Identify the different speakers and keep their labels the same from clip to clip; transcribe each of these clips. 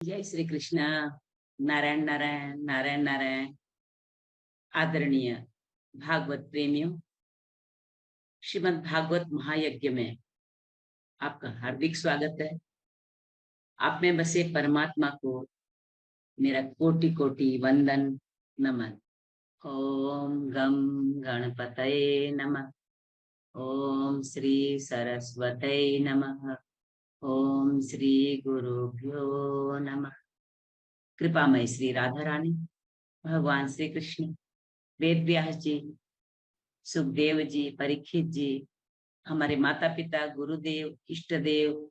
Speaker 1: जय श्री कृष्ण। नारायण नारायण नारायण नारायण। आदरणीय भागवत प्रेमियों, श्रीमद् भागवत महायज्ञ में आपका हार्दिक स्वागत है। आप में बसे परमात्मा को मेरा कोटि कोटि वंदन नमन। ओम गम गणपतये नमः। ओम श्री सरस्वतये नमः। ओम श्री गुरुभ्यो नमः। कृपामय श्री राधा रानी, भगवान श्री कृष्ण, वेद व्यास जी, सुखदेव जी, परीक्षित जी, हमारे माता पिता, गुरुदेव, इष्ट देव,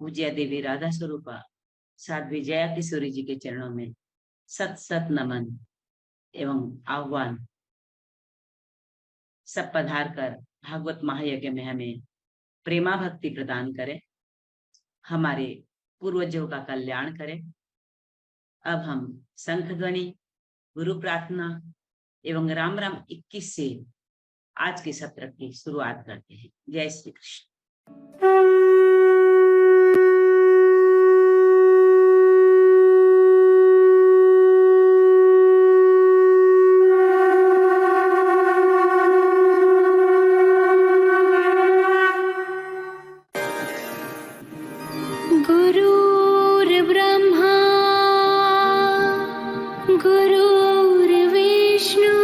Speaker 1: पूज्य देवी राधा स्वरूपा साध्वी जया किशोरी जी के चरणों में सत सत नमन एवं आह्वान। सब पधार कर भागवत महायज्ञ में हमें प्रेमा भक्ति प्रदान करें, हमारे पूर्वजों का कल्याण करें। अब हम शंख ध्वनि, गुरु प्रार्थना एवं राम राम 21 से आज के सत्र की शुरुआत करते हैं। जय श्री कृष्ण।
Speaker 2: गुरुर्ब्रह्मा गुरुर्विष्णु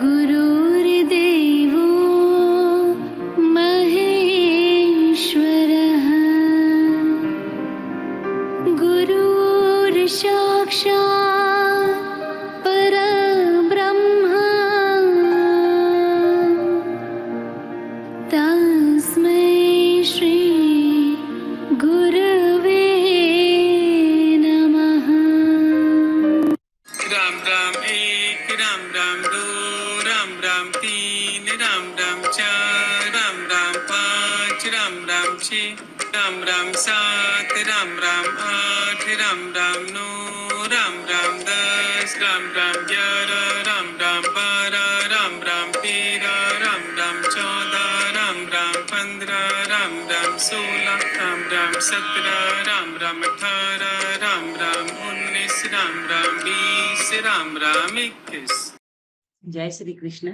Speaker 2: गुरुर्देवो महेश्वरः गुरुर्साक्षात् परब्रह्मा तस्मै श्री गुरवे नमः।
Speaker 3: राम राम एक, राम राम दो, राम राम तीन, राम राम चार, राम राम पाँच, राम राम छः, राम राम सात, राम राम आठ, राम राम नौ, राम राम 10, राम राम 11, राम राम 12, राम राम 13, राम राम 14, राम राम 15, राम राम 16, राम राम 17, राम राम 18, राम राम 19, राम राम 20, राम राम 21।
Speaker 1: जय श्री कृष्ण।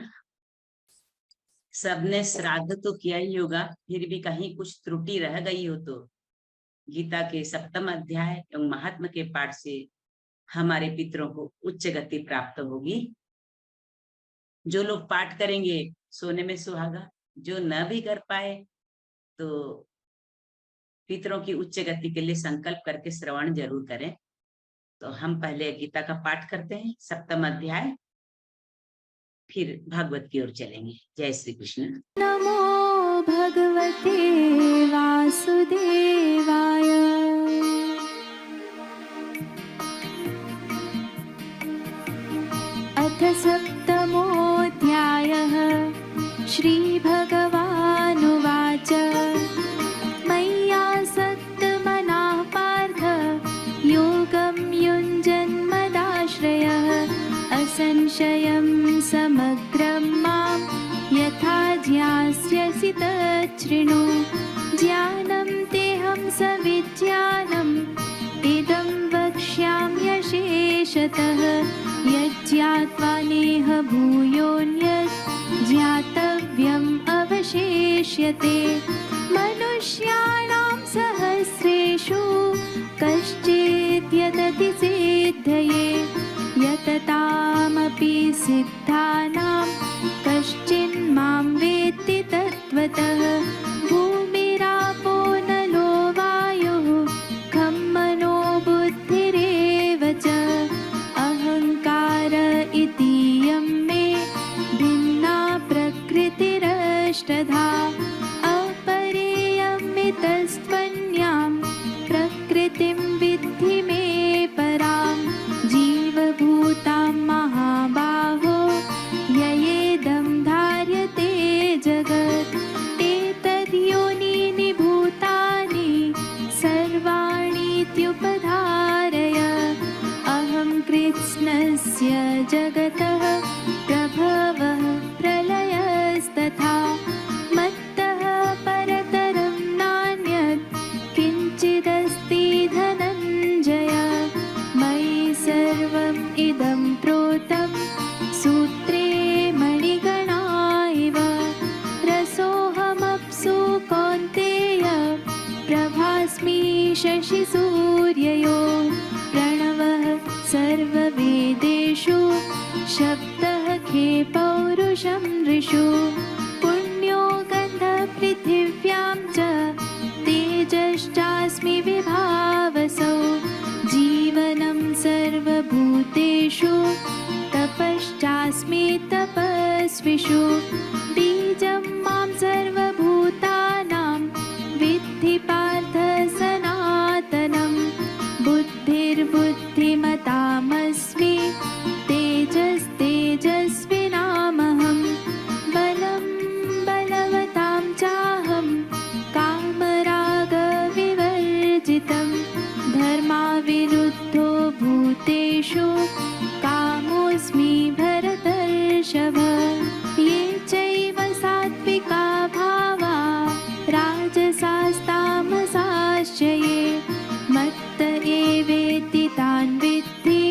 Speaker 1: सबने श्राद्ध तो किया ही होगा, फिर भी कहीं कुछ त्रुटि रह गई हो तो गीता के 7वें अध्याय एवं महात्म के पाठ से हमारे पितरों को उच्च गति प्राप्त होगी। जो लोग पाठ करेंगे सोने में सुहागा, जो न भी कर पाए तो पितरों की उच्च गति के लिए संकल्प करके श्रवण जरूर करें। तो हम पहले गीता का पाठ करते हैं, 7वां अध्याय, फिर भागवत की ओर चलेंगे। जय श्री कृष्ण।
Speaker 2: नमो भगवते वासुदेवाय। अथ सप्तमोऽध्यायः। श्रीभगवानुवाच मय्यासक्तमनः पार्थ योगं युञ्जन्मदाश्रयः असंशयं समग्रं मां यथा ध्यास्यसि तच्छृणु। ज्ञानं तेऽहं सविज्ञानम् इदं वक्ष्याम्यशेषतः यज्ज्ञात्वा नेह भूयोऽन्यत् ज्ञातव्यम् अवशेष्यते। मनुष्याणां सहस्रेषु कश्चित् यतति सिद्धये यततामपि सिद्धानां कश्चिन्मां वेत्ति तत्त्वतः। भूमिरापो नलो वायुः खं मनो बुद्धिरेव च अहङ्कार इतीयं मे भिन्ना प्रकृतिरष्टधा। अपरेयमितस्त्वन्यां प्रकृतिं विद्धि मे परां। जीवभूतां महाबाहो ययेदं धार्यते जगत्। एतद्योनीनि भूतानि सर्वाणीत्युपधारय। अहं कृत्स्नस्य जगतः प्रभवः प्रलयस्तथा। मत्तः परतरं नान्यत् किञ्चित् कश्चिदस्ति धनञ्जय मयि सर्वम् इदं प्रोतं सूत्रे मणिगणा इव रसोऽहमप्सु कौन्तेय प्रभास्मि शशिसूर्ययो प्रणवः सर्ववेदेषु शब्दः खे पौरुषं ऋषु पुण्यो गन्धपृथिव्यां च तेजश्चास्मि विभावसौ जीवनं सर्वभूतेषु तपश्चास्मि तपस्विषु बीजं मां सर्वभूतानां विद्धि पार्थ सनातनं बुद्धिर्बुद्धिमतामस्मि तेजस्तेजस्विनामहं बलं बलवतां चाहं कामरागविवर्जितं धर्माविरुद्धो भूतेषु कामोऽस्मि भरतर्षभ ये चैव सात्विका भावा राजसास्तामसाश्च ये मत्त एवेति तान् विद्धि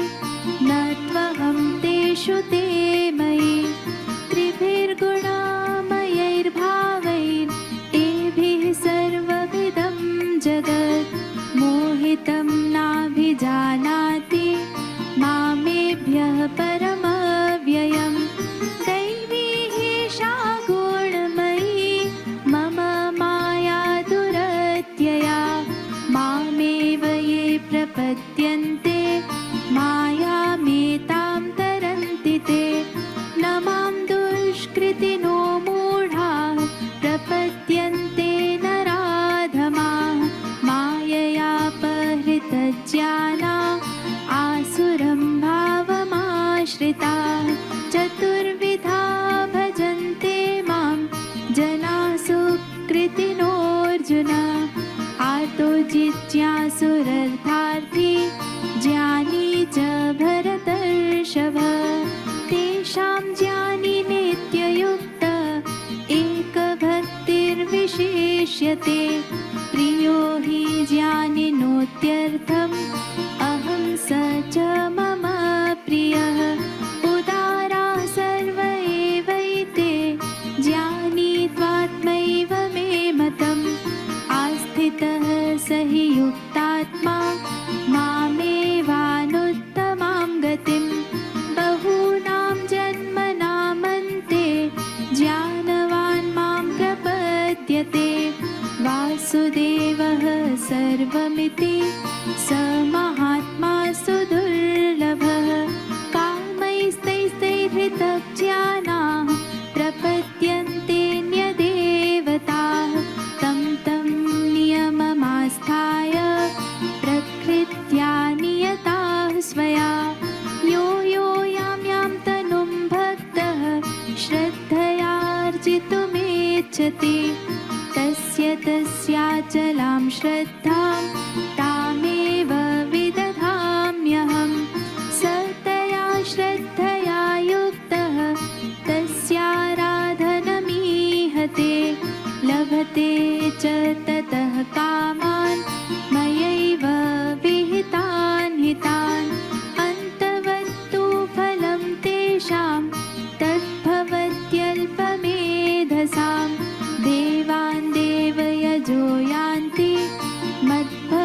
Speaker 2: न त्वहं तेषु ते मयि त्रिभिर्गुणामयैर्भावैरेभिः सर्वविदं जगत् मोहितं नाभिजानाति मामेभ्यः परमव्ययम् दैवी ह्येषा गुणमयी मम माया दुरत्यया मामेव ये प्रपद्यन्ते मायामेतां तरन्ति ते न मां दुष्कृतिनो मूढाः प्रपद्यन्ते नराधमाः माययापहृतज्ञाना आसुरं भावमाश्रिताः चतुर्विधा भजन्ते मां जनाः सुकृतिनोऽर्जुन आर्तो जिज्ञासुरर्थार्थी ज्ञानी च भरतर्षभ तेषां ज्ञानी नित्ययुक्त एकभक्तिर्विशिष्यते प्रियो हि ज्ञानिनोत्यर्थम् अहं स च मम प्रियः उदारा सर्व एवैते ज्ञानी त्वात्मैव मे मतम् आस्थितः स हि युक्तात्मा मामेवानुत्तमां गतिं बहूनां जन्मनामन्ते ज्ञानवान् मां प्रपद्यते वासुदेवः सर्वमिति स महात्मा सुदुर्लभः कामैस्तैस्तैर्हृतज्ञानाः प्रपद्यन्तेऽन्यदेवताः तं तं नियममास्थाय प्रकृत्या नियताः स्वया यो यो यां यां तनुं भक्तः श्रद्धयार्जितुमिच्छति तस्य तस्याचलां श्रद्धां तामेव विदधाम्यहं स तया श्रद्धया युक्तः तस्याराधनमीहते लभते च ततः कामान् मयैव विहितान् हितान् अन्तवत्तु फलं तेषां तद्भवत्यल्पमेधसां देवान् देवयजो यान्ति मद्भक्ताः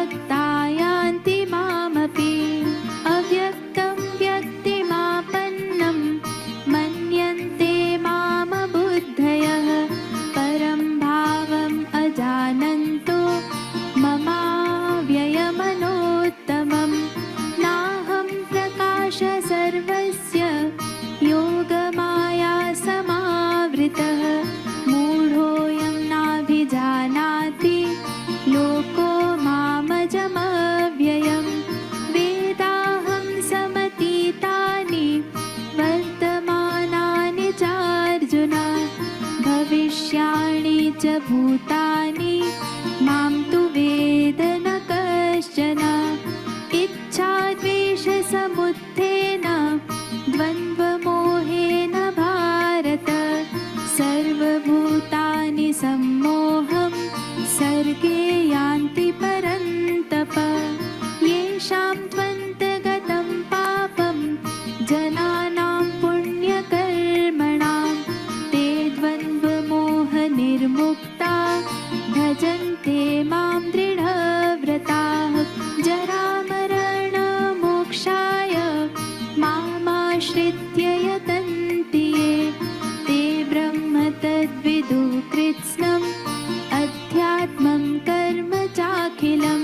Speaker 2: सर्वमखिलं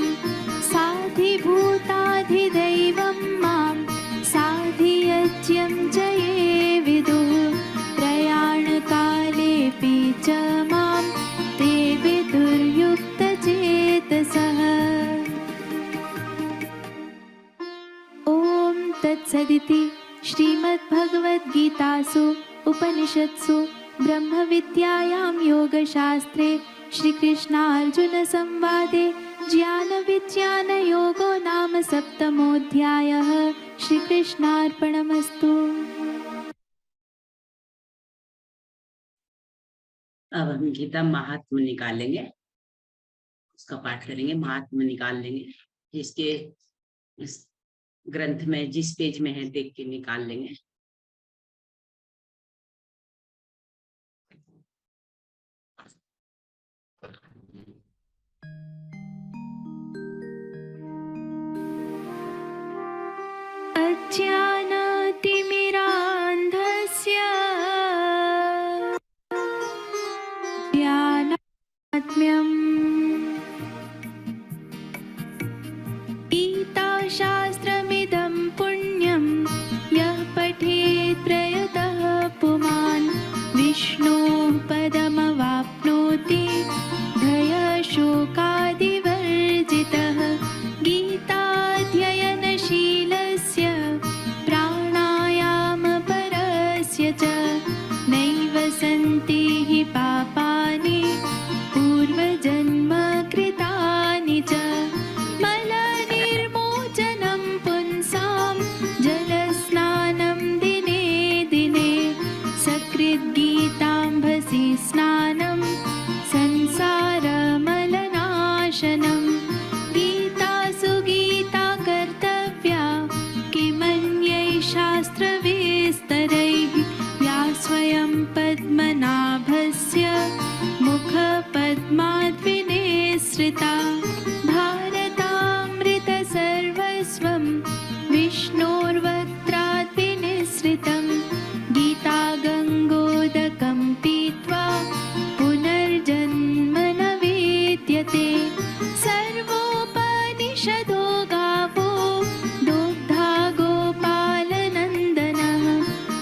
Speaker 2: साधिभूताधिदैवं मां साधियज्ञं च ये विदुः प्रयाणकालेऽपि च मां ते विदुर्युक्तचेतसः। ॐ तत्सदिति श्रीमद्भगवद्गीतासु उपनिषत्सु ब्रह्मविद्यायां योगशास्त्रे श्रीकृष्णार्जुनसंवादे ज्ञानविज्ञानयोगो नाम सप्तमोऽध्यायः। श्रीकृष्णार्पणमस्तु।
Speaker 1: अब हम गीता महात्म्य निकालेंगे, उसका पाठ करेंगे, महात्म्य निकाल लेंगे। जिसके इस ग्रंथ में जिस पेज में है देख के निकाल लेंगे।
Speaker 2: अज्ञानतिमिरान्धस्य ज्ञानात्म्यम् गीताशास्त्रमिदं पुण्यं यः पठेत् प्रयतः पुमान् विष्णोः पदमवाप्नोति भयशोकादिवर्जितः। गीताध्ययनशीलस्य प्राणायामपरस्य च नैव सन्ति हि पापानि पूर्वजन्मकृतानि च। मलनिर्मोचनं पुंसां जलस्नानं दिने दिने सकृद्गीताम्भसि स्नानं संसारमलनाशनम्। गीतासु गीता कर्तव्या किमन्यैः शास्त्रविस्तरैः व्यास्वयं पद्मनाभस्य मुखपद्माद्विनिसृता। भारतामृतसर्वस्वं विष्णोर्वक्त्राद्विनिसृतं। गीता गङ्गोदकं पीत्वा पुनर्जन्म न विद्यते। सर्वोपनिषदो गावो दुग्धा गोपालनन्दनः।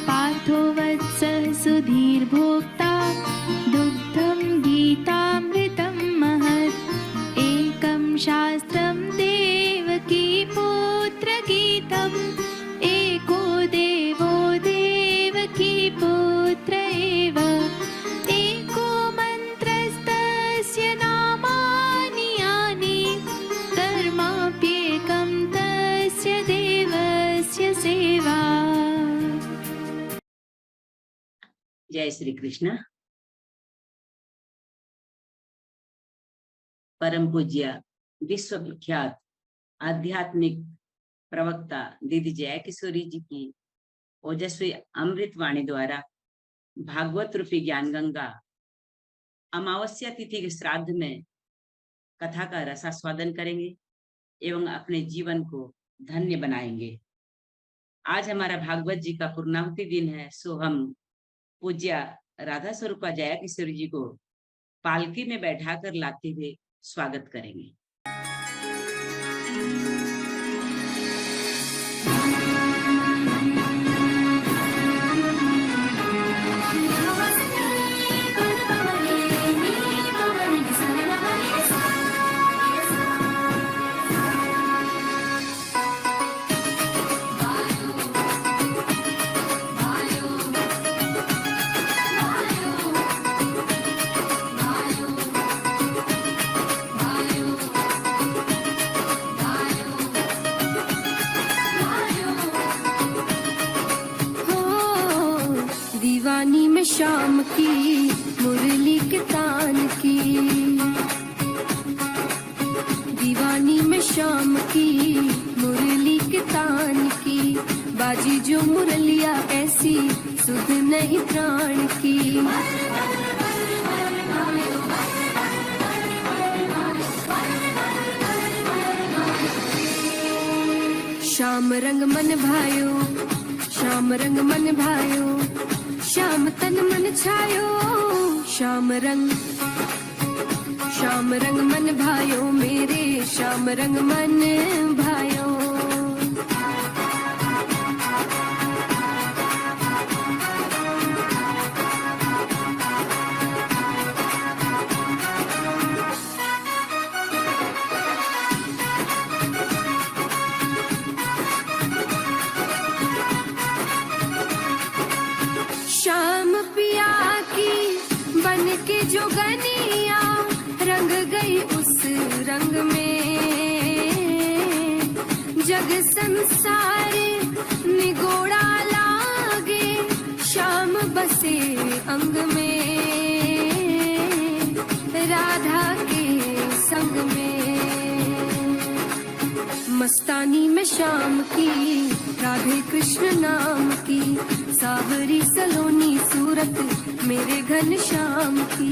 Speaker 2: पार्थो वत्सः सुधीर्भोक्ता दुग्धं गीतामृतं महत्। एकं शास्त्रं देवकी पुत्रगीतम् एको देवो देवकी पुत्र एव। एको मन्त्रस्तस्य नामानि यानि कर्माप्येकं तस्य देवस्य सेवा।
Speaker 1: जय श्री कृष्ण। परम पूज्य विश्व विख्यात आध्यात्मिक प्रवक्ता दीदी जय किशोरी जी की ओजस्वी अमृत वाणी द्वारा भागवत रूपी ज्ञान गंगा अमावस्या तिथि के श्राद्ध में कथा का रसास्वादन करेंगे एवं अपने जीवन को धन्य बनाएंगे। आज हमारा भागवत जी का पूर्णाहुति दिन है, सो हम पूज्य राधा स्वरूपा जया किशोरी जी को पालकी में बैठाकर लाते हुए स्वागत करेंगे।
Speaker 4: दीवानी में शाम की मुरली के तान की। दीवानी में शाम की मुरली के तान की। बाजी जो मुरलिया ऐसी सुध नहीं प्राण की। श्याम रंग मन भायो, श्याम रंग मन भायो। श्याम तन मन छायो, श्याम रंग श्याम रंग मन भायो मेरे, श्याम रंग मन भायो। श्याम पिया की बन के जोगनिया रंग गई उस रंग में, जग संसार निगोड़ा लागे श्याम बसे अंग में, राधा के संग में। मस्तानी में श्याम की राधे कृष्ण नाम की, सावरी सलोनी सूरत मेरे घन श्याम की।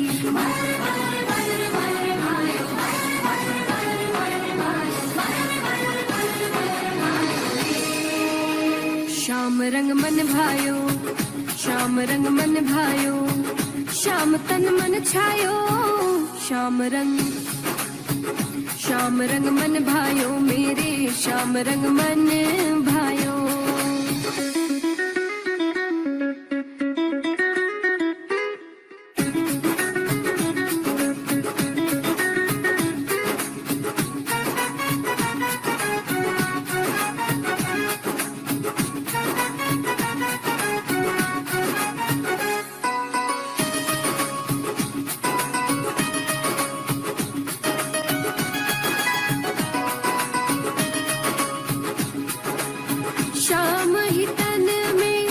Speaker 4: श्याम रंग मन भायो, श्याम रंग मन भायो, श्याम तन मन छायो, श्याम रंग मन भायो मेरे, श्याम रंग मन भायो। श्याम ही तन में,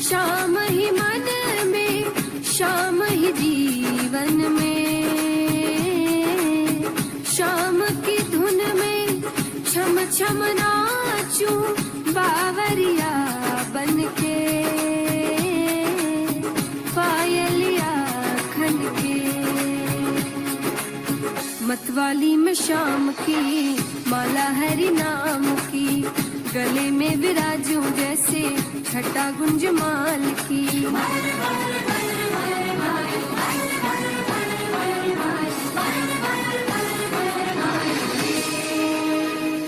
Speaker 4: श्याम ही मन में, श्याम ही जीवन में, श्याम की धुन में छम छम नाचूं बावरिया बन के, पायलिया खन के। मतवाली में श्याम की माला हरि नाम की, गले में विराजूं जैसे छटा गुंजमाल की।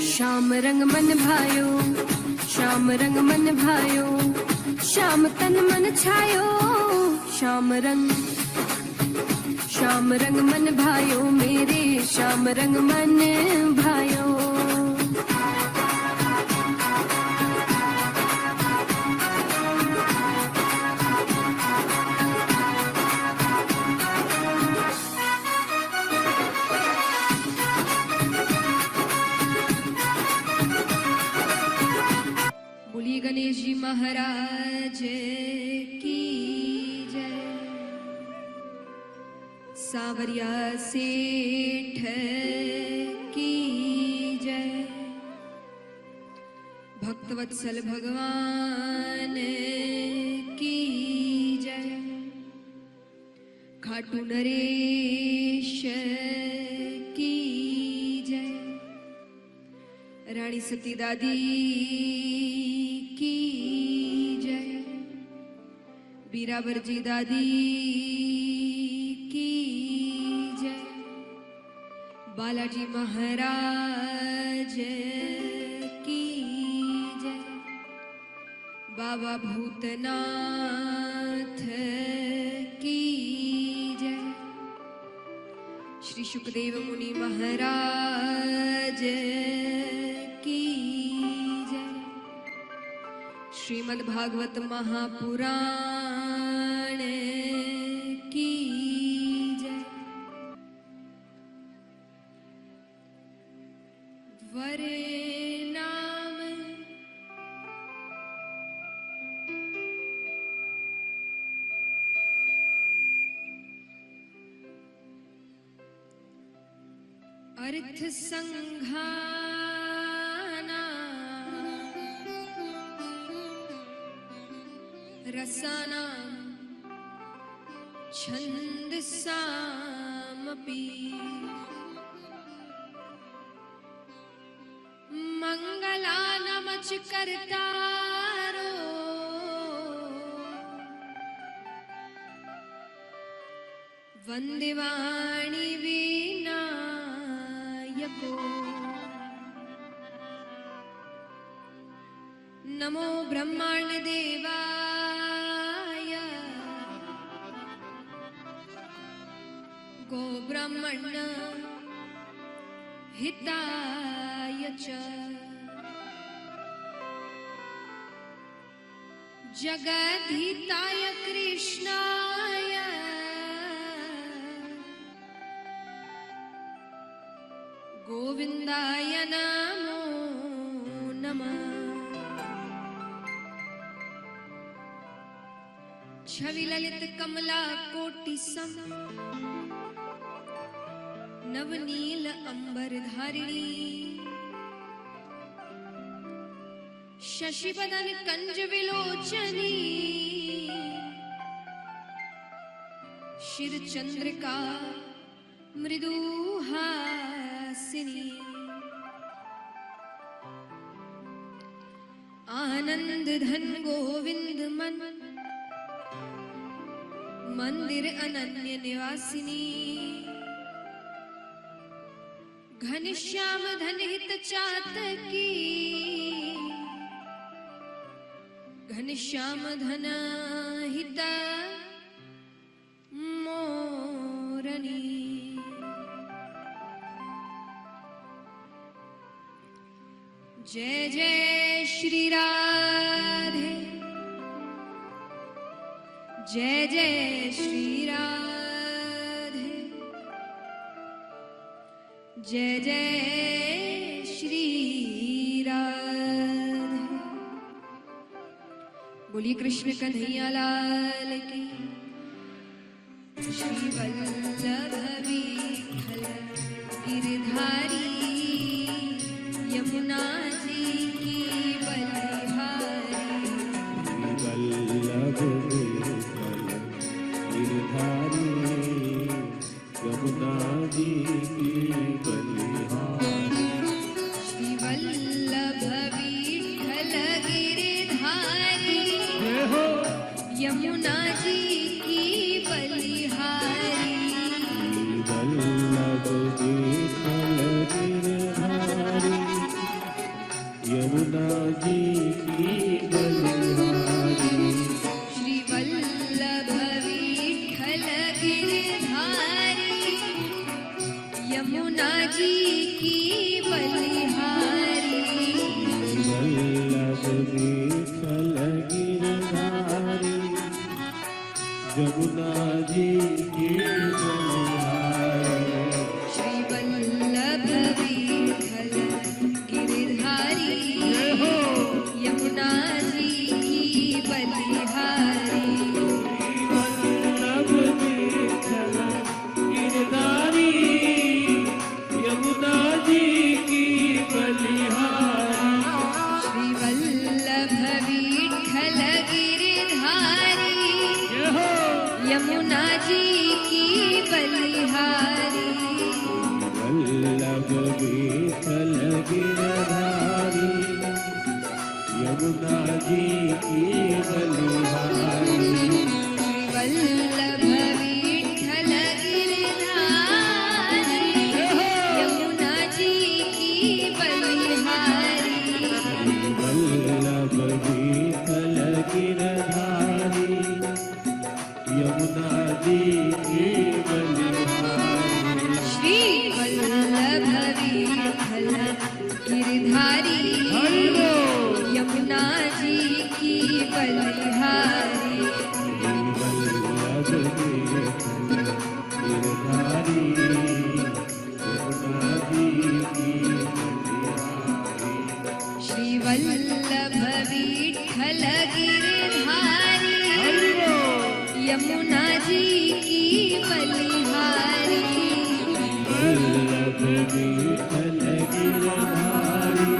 Speaker 4: श्याम रंग मन भायो, श्याम रंग मन भायो, श्याम तन मन छायो, श्याम रंग मन भायो मेरे, श्याम रंग मन भायो। बोलिए गणेश जी महाराज की जय। सावरिया सेठ की जय। भक्तवत्सल भगवान की जय। खाटू नरेश की जय। रानी सती दादी की जय। बीराबर जी दादी की जय। बालाजी महाराज की जय। बाबा भूतनाथ की जय। श्री सुखदेव मुनि महाराज की जय। श्रीमद् भागवत महापुराण की जय। वरे नाम अर्थ संघाना रसाना छंदसामपि मंगलानमच करतारो वंदे वाणी वीणा नमो ब्रह्मांड देवाय गो ब्राह्मण हिताय च जगद्धिताय कृष्णाय गोविंदाय नमो नमः। छवि ललित कमला कोटि सम नवनील अंबर धारिणी शशि बदन कंज विलोचनी शिर चंद्रिका मृदुहासिनी आनंद धन गोविंद मन मंदिर अनन्य निवासिनी घनश्याम धन हित चातकी घनश्याम धन हित मोरनी जय जय श्री राधे जय जय श्री राधे जय जय श्री राधे। बोलिए कृष्ण कन्हैया लाल की। श्री वल्लभ विठ्ठल गिरधारी यमुना जी की बलिहारी
Speaker 5: वल्लभ विठ्ठल गिरधारी यमुना जी की बलिहारी।
Speaker 4: श्री वल्लभ विठ्ठल गिरधारी यमुना जी की बलिहारी
Speaker 5: वल्लभ विठ्ठल गिरधारी यमुना जी की बलिहारी।
Speaker 4: श्री वल्लभ विठ्ठल गिरधारी यमुना जी की बलिहारी
Speaker 5: वल्लभ विठ्ठल गिरधारी यमुना जी की बलिहारी।
Speaker 4: श्री वल्लभ विठ्ठल गिरधारी यमुना जी की बलिहारी
Speaker 5: वल्लभ विठ्ठल गिरधारी यमुना जी की बलिहारी।
Speaker 4: श्री वल्लभ विठ्ठल गिरधारी यमुना जी की बलिहारी
Speaker 5: वल्लभ विठ्ठल गिरधारी यमुना जी की बलिहारी।
Speaker 4: श्री वल्लभ विठ्ठल गिरधारी यमुना जी की बलिहारी
Speaker 5: वल्लभ विठ्ठल गिरधारी यमुना जी की बलिहारी।
Speaker 4: श्री वल्लभ विठ्ठल गिरधारी यमुना जी की बलिहारी
Speaker 5: वल्लभ विठ्ठल गिरधारी यमुना जी की बलिहारी।
Speaker 4: श्री वल्लभ विठ्ठल गिरधारी यमुना जी की बलिहारी
Speaker 5: वल्लभ विठ्ठल गिरधारी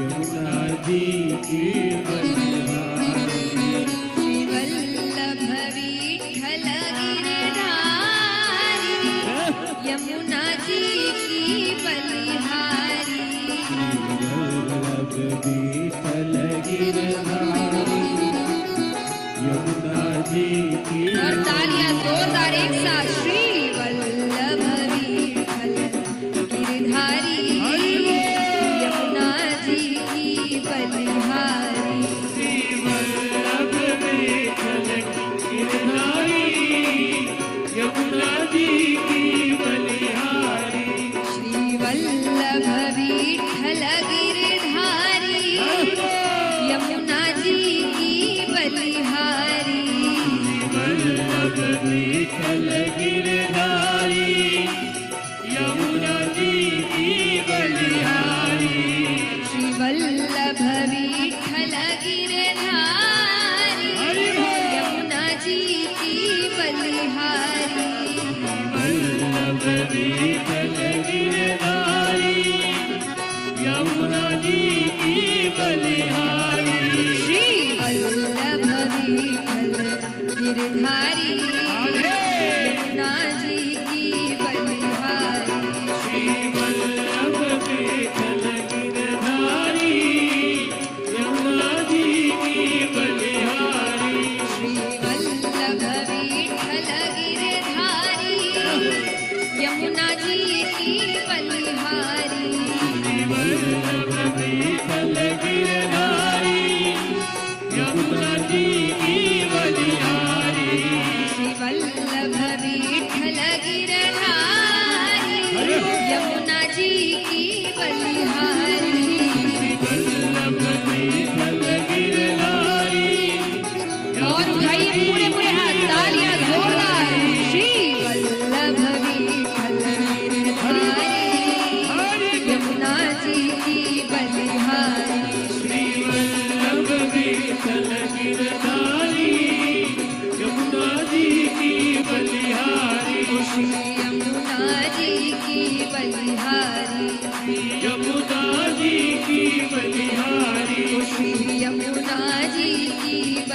Speaker 5: यमुना जी की बलिहारी।
Speaker 4: श्री वल्लभ विठ्ठल गिरधारी यमुना जी की बलिहारी
Speaker 5: वल्लभ विठ्ठल गिरधारी यमुना जी की
Speaker 4: और तालियां जोरदार एक साथ। श्री वल्लभ विठ्ठल गिरधारी यमुना जी की बलिहारी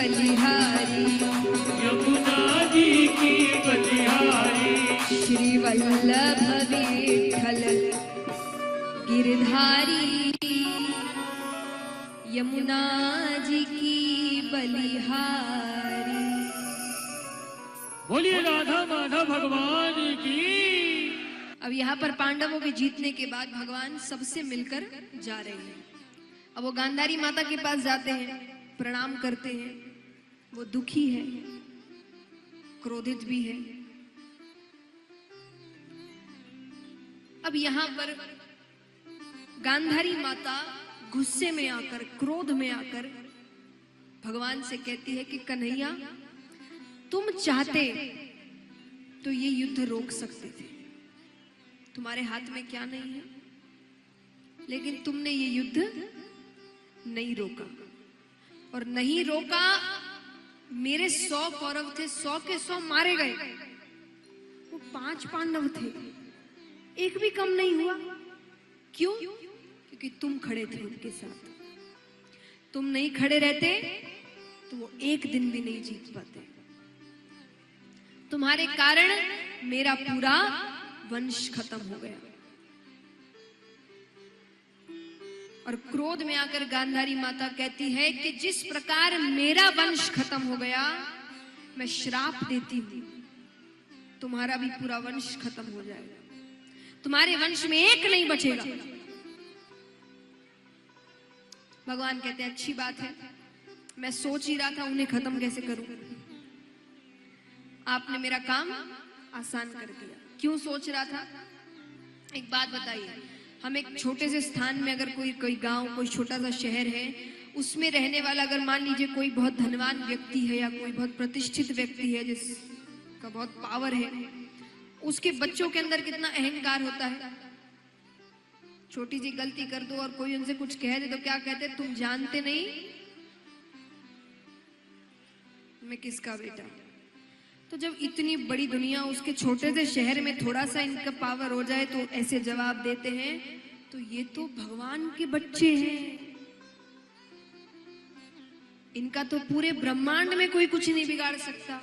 Speaker 4: बलिहारी,
Speaker 5: यमुना जी की बलिहारी,
Speaker 4: श्री वल्लभ विठ्ठल गिरधारी, यमुना जी की बलिहारी।
Speaker 5: बोलिए राधा माधव भगवान की।
Speaker 4: अब यहाँ पर पांडवों के जीतने के बाद भगवान सबसे मिलकर जा रहे हैं। अब वो गांधारी माता के पास जाते हैं, प्रणाम करते हैं। वो दुखी है, क्रोधित भी है। अब यहाँ पर गांधारी माता गुस्से में आकर, क्रोध में आकर भगवान से कहती है कि कन्हैया, तुम चाहते तो ये युद्ध रोक सकते थे, तुम्हारे हाथ में क्या नहीं है, लेकिन तुमने ये युद्ध नहीं रोका। और नहीं रोका, मेरे 100 कौरव थे, 100 के 100 मारे गए। वो 5 पांडव थे, एक भी कम नहीं हुआ। क्यों? क्योंकि तुम खड़े थे उनके साथ। तुम नहीं खड़े रहते तो वो एक दिन भी नहीं जीत पाते। तुम्हारे कारण मेरा पूरा वंश खत्म हो गया। और क्रोध में आकर गांधारी माता कहती है कि जिस प्रकार मेरा वंश खत्म हो गया, मैं श्राप देती हूं, तुम्हारा भी पूरा वंश खत्म हो जाएगा, तुम्हारे वंश में एक नहीं बचेगा। भगवान कहते हैं अच्छी बात है, मैं सोच ही रहा था उन्हें खत्म कैसे करूं, आपने मेरा काम आसान कर दिया। क्यों सोच रहा था? एक बात बताइए, हम एक छोटे से स्थान में अगर कोई गांव, कोई छोटा सा शहर है, उसमें रहने वाला अगर मान लीजिए कोई बहुत धनवान व्यक्ति है या कोई बहुत प्रतिष्ठित व्यक्ति है जिसका बहुत पावर है, उसके बच्चों के अंदर कितना अहंकार होता है। छोटी सी गलती कर दो और कोई उनसे कुछ कह दे तो क्या कहते, तुम जानते नहीं मैं किसका बेटा। तो जब इतनी बड़ी दुनिया, उसके छोटे से शहर में थोड़ा सा इनका पावर हो जाए तो ऐसे जवाब देते हैं, तो ये तो भगवान के बच्चे हैं, इनका तो पूरे ब्रह्मांड में कोई कुछ नहीं बिगाड़ सकता,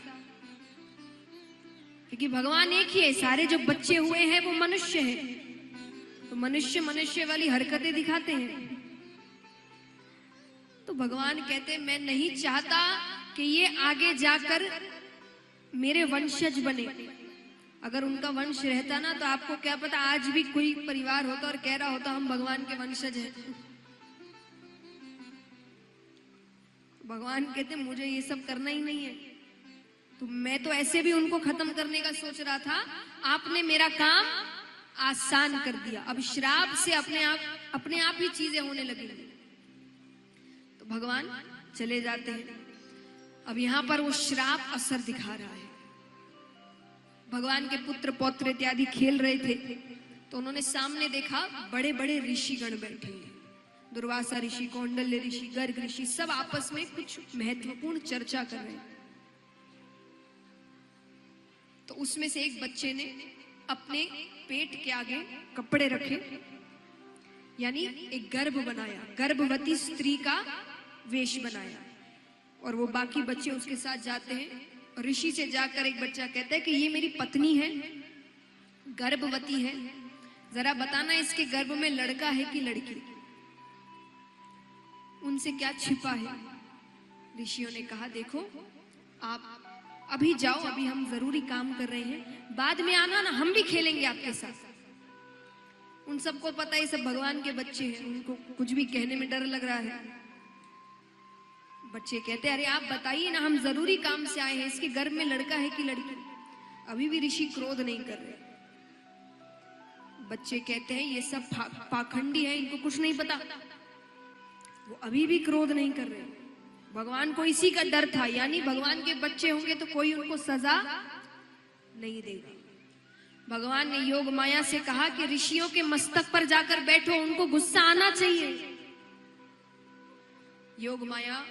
Speaker 4: क्योंकि भगवान एक ही है। सारे जो बच्चे हुए हैं वो मनुष्य हैं, तो मनुष्य वाली हरकतें दिखाते हैं। तो भगवान कहते हैं मैं नहीं चाहता कि ये आगे जाकर मेरे वंशज बने। अगर उनका वंश रहता ना, तो आपको क्या पता आज भी कोई परिवार होता और कह रहा होता हम भगवान के वंशज हैं। भगवान कहते मुझे ये सब करना ही नहीं है, तो मैं तो ऐसे भी उनको खत्म करने का सोच रहा था, आपने मेरा काम आसान कर दिया। अब श्राप से अपने आप ही चीजें होने लगी। तो भगवान चले जाते हैं। अब यहां पर वो श्राप असर दिखा रहा है। भगवान के पुत्र पौत्र इत्यादि खेल रहे थे, तो उन्होंने सामने देखा बड़े बड़े ऋषिगण बैठे हैं। दुर्वासा ऋषि, कौंडल्य ऋषि, गर्ग ऋषि, सब आपस में कुछ महत्वपूर्ण चर्चा कर रहे हैं। तो उसमें से एक बच्चे ने अपने पेट के आगे कपड़े रखे, यानी एक गर्भ बनाया, गर्भवती स्त्री का वेश बनाया, और वो बाकी बच्चे उसके साथ जाते हैं। और ऋषि से जाकर एक बच्चा कहता है कि ये मेरी पत्नी है, गर्भवती है, जरा बताना इसके गर्भ में लड़का है कि लड़की, उनसे क्या छिपा है। ऋषियों ने कहा देखो आप अभी जाओ, अभी हम जरूरी काम कर रहे हैं, बाद में आना ना, हम भी खेलेंगे आपके साथ। उन सबको पता है सब भगवान के बच्चे हैं, उनको कुछ भी कहने में डर लग रहा है। बच्चे कहते अरे आप बताइए ना, हम जरूरी काम से आए हैं, इसके गर्भ में लड़का है कि लड़की। अभी भी ऋषि क्रोध नहीं कर रहे। बच्चे कहते हैं ये सब पाखंडी है, इनको कुछ नहीं पता। वो अभी भी क्रोध नहीं कर रहे। भगवान को इसी का डर था, यानी भगवान के बच्चे होंगे तो कोई उनको सजा नहीं देगा। भगवान ने योग माया से कहा कि ऋषियों के मस्तक पर जाकर बैठो, उनको गुस्सा आना चाहिए। योग माया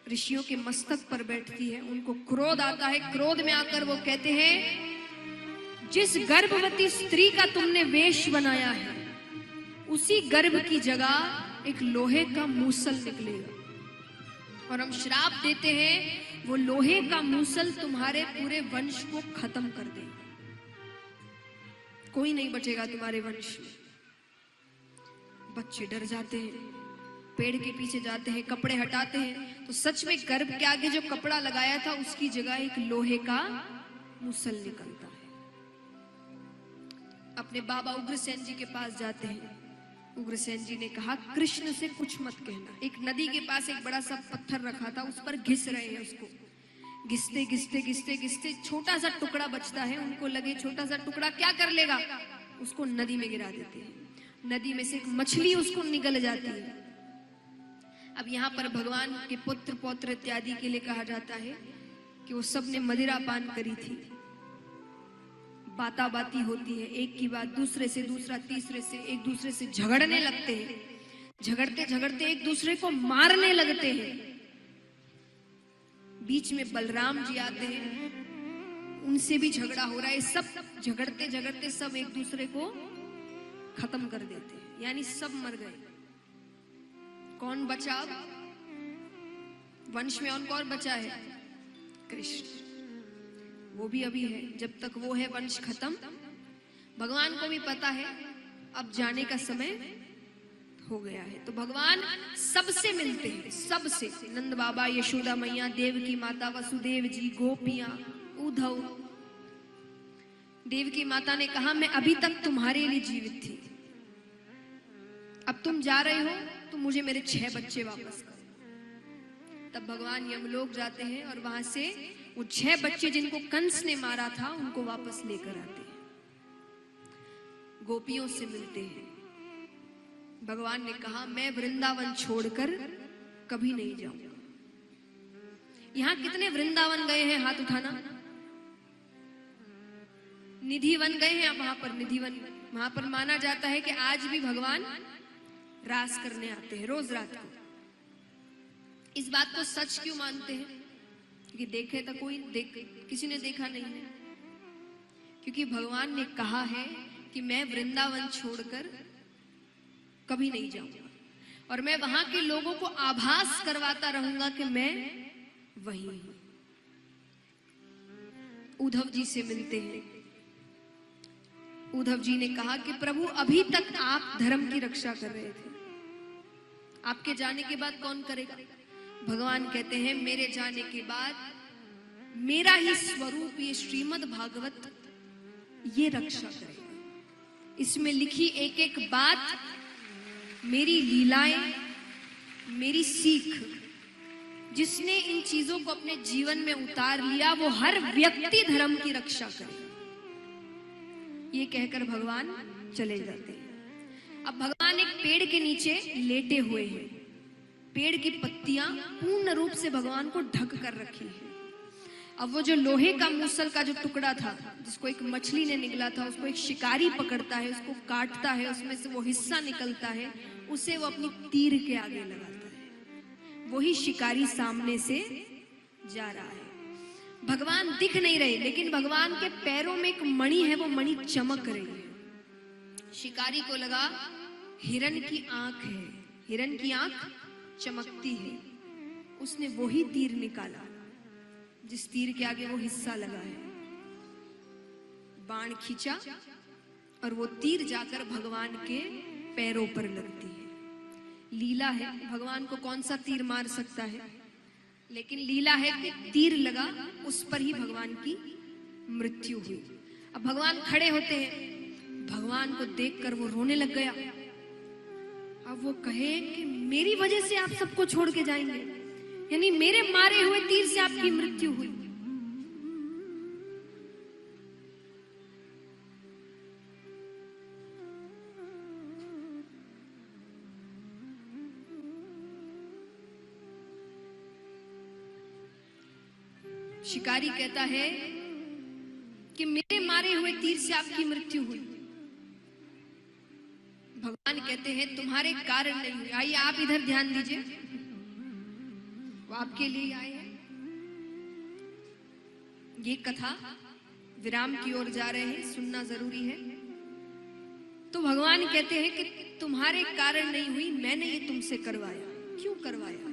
Speaker 4: ऋषियों के मस्तक पर बैठती है, उनको क्रोध आता है। क्रोध में आकर वो कहते हैं जिस गर्भवती स्त्री का तुमने वेश बनाया है, उसी गर्भ की जगह एक लोहे का मूसल निकलेगा। और हम श्राप देते हैं वो लोहे का मूसल तुम्हारे पूरे वंश को खत्म कर दे, कोई नहीं बचेगा तुम्हारे वंश में। बच्चे डर जाते हैं, पेड़ के पीछे जाते हैं, कपड़े हटाते हैं, तो सच में गर्भ के आगे जो कपड़ा लगाया था उसकी जगह एक लोहे का मूसल निकलता है। अपने बाबा उग्रसेन जी के पास जाते हैं। उग्रसेन जी ने कहा कृष्ण से कुछ मत कहना। एक नदी के पास एक बड़ा सा पत्थर रखा था, उस पर घिस रहे हैं उसको, घिसते घिसते घिसते घिसते छोटा सा टुकड़ा बचता है। उनको लगे छोटा सा टुकड़ा क्या कर लेगा, उसको नदी में गिरा देते हैं। नदी में से एक मछली उसको निगल जाती है। अब यहाँ पर भगवान के पुत्र पौत्र इत्यादि के लिए कहा जाता है कि वो सब ने मदिरा पान करी थी। बाता बाती होती है, एक की बात दूसरे से, दूसरा तीसरे से, एक दूसरे से झगड़ने लगते हैं। झगड़ते झगड़ते एक दूसरे को मारने लगते हैं। बीच में बलराम जी आते हैं, उनसे भी झगड़ा हो रहा है। सब झगड़ते झगड़ते सब एक दूसरे को खत्म कर देते हैं, यानी सब मर गए। कौन बचा अब? वंश में और कौन बचा है? कृष्ण। वो भी अभी है, जब तक वो है वंश खत्म। भगवान को भी पता है अब जाने का समय हो गया है, तो भगवान सबसे मिलते हैं, सबसे। नंद बाबा, यशोदा मैया, देवकी माता, वसुदेव जी, गोपियां, उद्धव। देवकी माता ने कहा मैं अभी तक तुम्हारे लिए जीवित थी, अब तुम जा रहे हो तो मुझे मेरे 6 बच्चे वापस करो। तब भगवान यमलोक जाते हैं और वहां से वो 6 बच्चे जिनको कंस ने मारा था उनको वापस लेकर आते हैं। गोपियों से मिलते हैं। भगवान ने कहा मैं वृंदावन छोड़कर कभी नहीं जाऊंगा। यहां कितने वृंदावन गए हैं? हाथ उठाना। निधिवन गए हैं? वहां पर निधिवन, वहां पर माना जाता है कि आज भी भगवान रास करने आते हैं रोज रात को। इस बात को सच क्यों मानते हैं? क्योंकि देखे तो कोई किसी ने देखा नहीं है। क्योंकि भगवान ने कहा है कि मैं वृंदावन छोड़कर कभी नहीं जाऊंगा और मैं वहां के लोगों को आभास करवाता रहूंगा कि मैं वही हूं। उद्धव जी से मिलते हैं। उद्धव जी ने कहा कि प्रभु अभी तक आप धर्म की रक्षा कर रहे थे, आपके जाने के बाद कौन करेगा? भगवान कहते हैं मेरे जाने के बाद मेरा ही स्वरूप ये श्रीमद् भागवत ये रक्षा करेगा। इसमें लिखी एक एक बात, मेरी लीलाएं, मेरी सीख, जिसने इन चीजों को अपने जीवन में उतार लिया वो हर व्यक्ति धर्म की रक्षा करेगा। ये कहकर भगवान चले जाते हैं। अब भगवान एक पेड़ के नीचे लेटे हुए हैं। पेड़ की पत्तियां पूर्ण रूप से भगवान को ढक कर रखी है। अब वो जो लोहे का मूसल का जो टुकड़ा था, जिसको एक मछली ने निगला था, उसको एक शिकारी पकड़ता है, उसको काटता है, उसमें से वो हिस्सा निकलता है, उसे वो अपनी तीर के आगे लगाता है। वही शिकारी सामने से जा रहा है। भगवान दिख नहीं रहे, लेकिन भगवान के पैरों में एक मणि है, वो मणि चमक रही है। शिकारी को लगा हिरण की आंख है, हिरण की आंख चमकती है। उसने वही तीर निकाला जिस तीर के आगे वो हिस्सा लगा है। बाण खींचा और वो तीर जाकर भगवान के पैरों पर लगती है। लीला है, भगवान को कौन सा तीर मार सकता है, लेकिन लीला है कि तीर लगा, उस पर ही भगवान की मृत्यु हुई। अब भगवान खड़े होते हैं। भगवान को देखकर वो रोने लग गया। अब वो कहे कि मेरी वजह से आप सबको छोड़ के जाएंगे, यानी मेरे मारे हुए तीर से आपकी मृत्यु हुई। शिकारी कहता है कि मेरे मारे हुए तीर से आपकी मृत्यु हुई। भगवान कहते हैं तुम्हारे कारण नहीं हुई। आइए आप इधर ध्यान दीजिए, वो आपके लिए आए हैं। ये कथा विराम की ओर जा रहे हैं, सुनना जरूरी है। तो भगवान कहते हैं कि तुम्हारे कारण नहीं हुई, मैंने ये तुमसे करवाया। क्यों करवाया?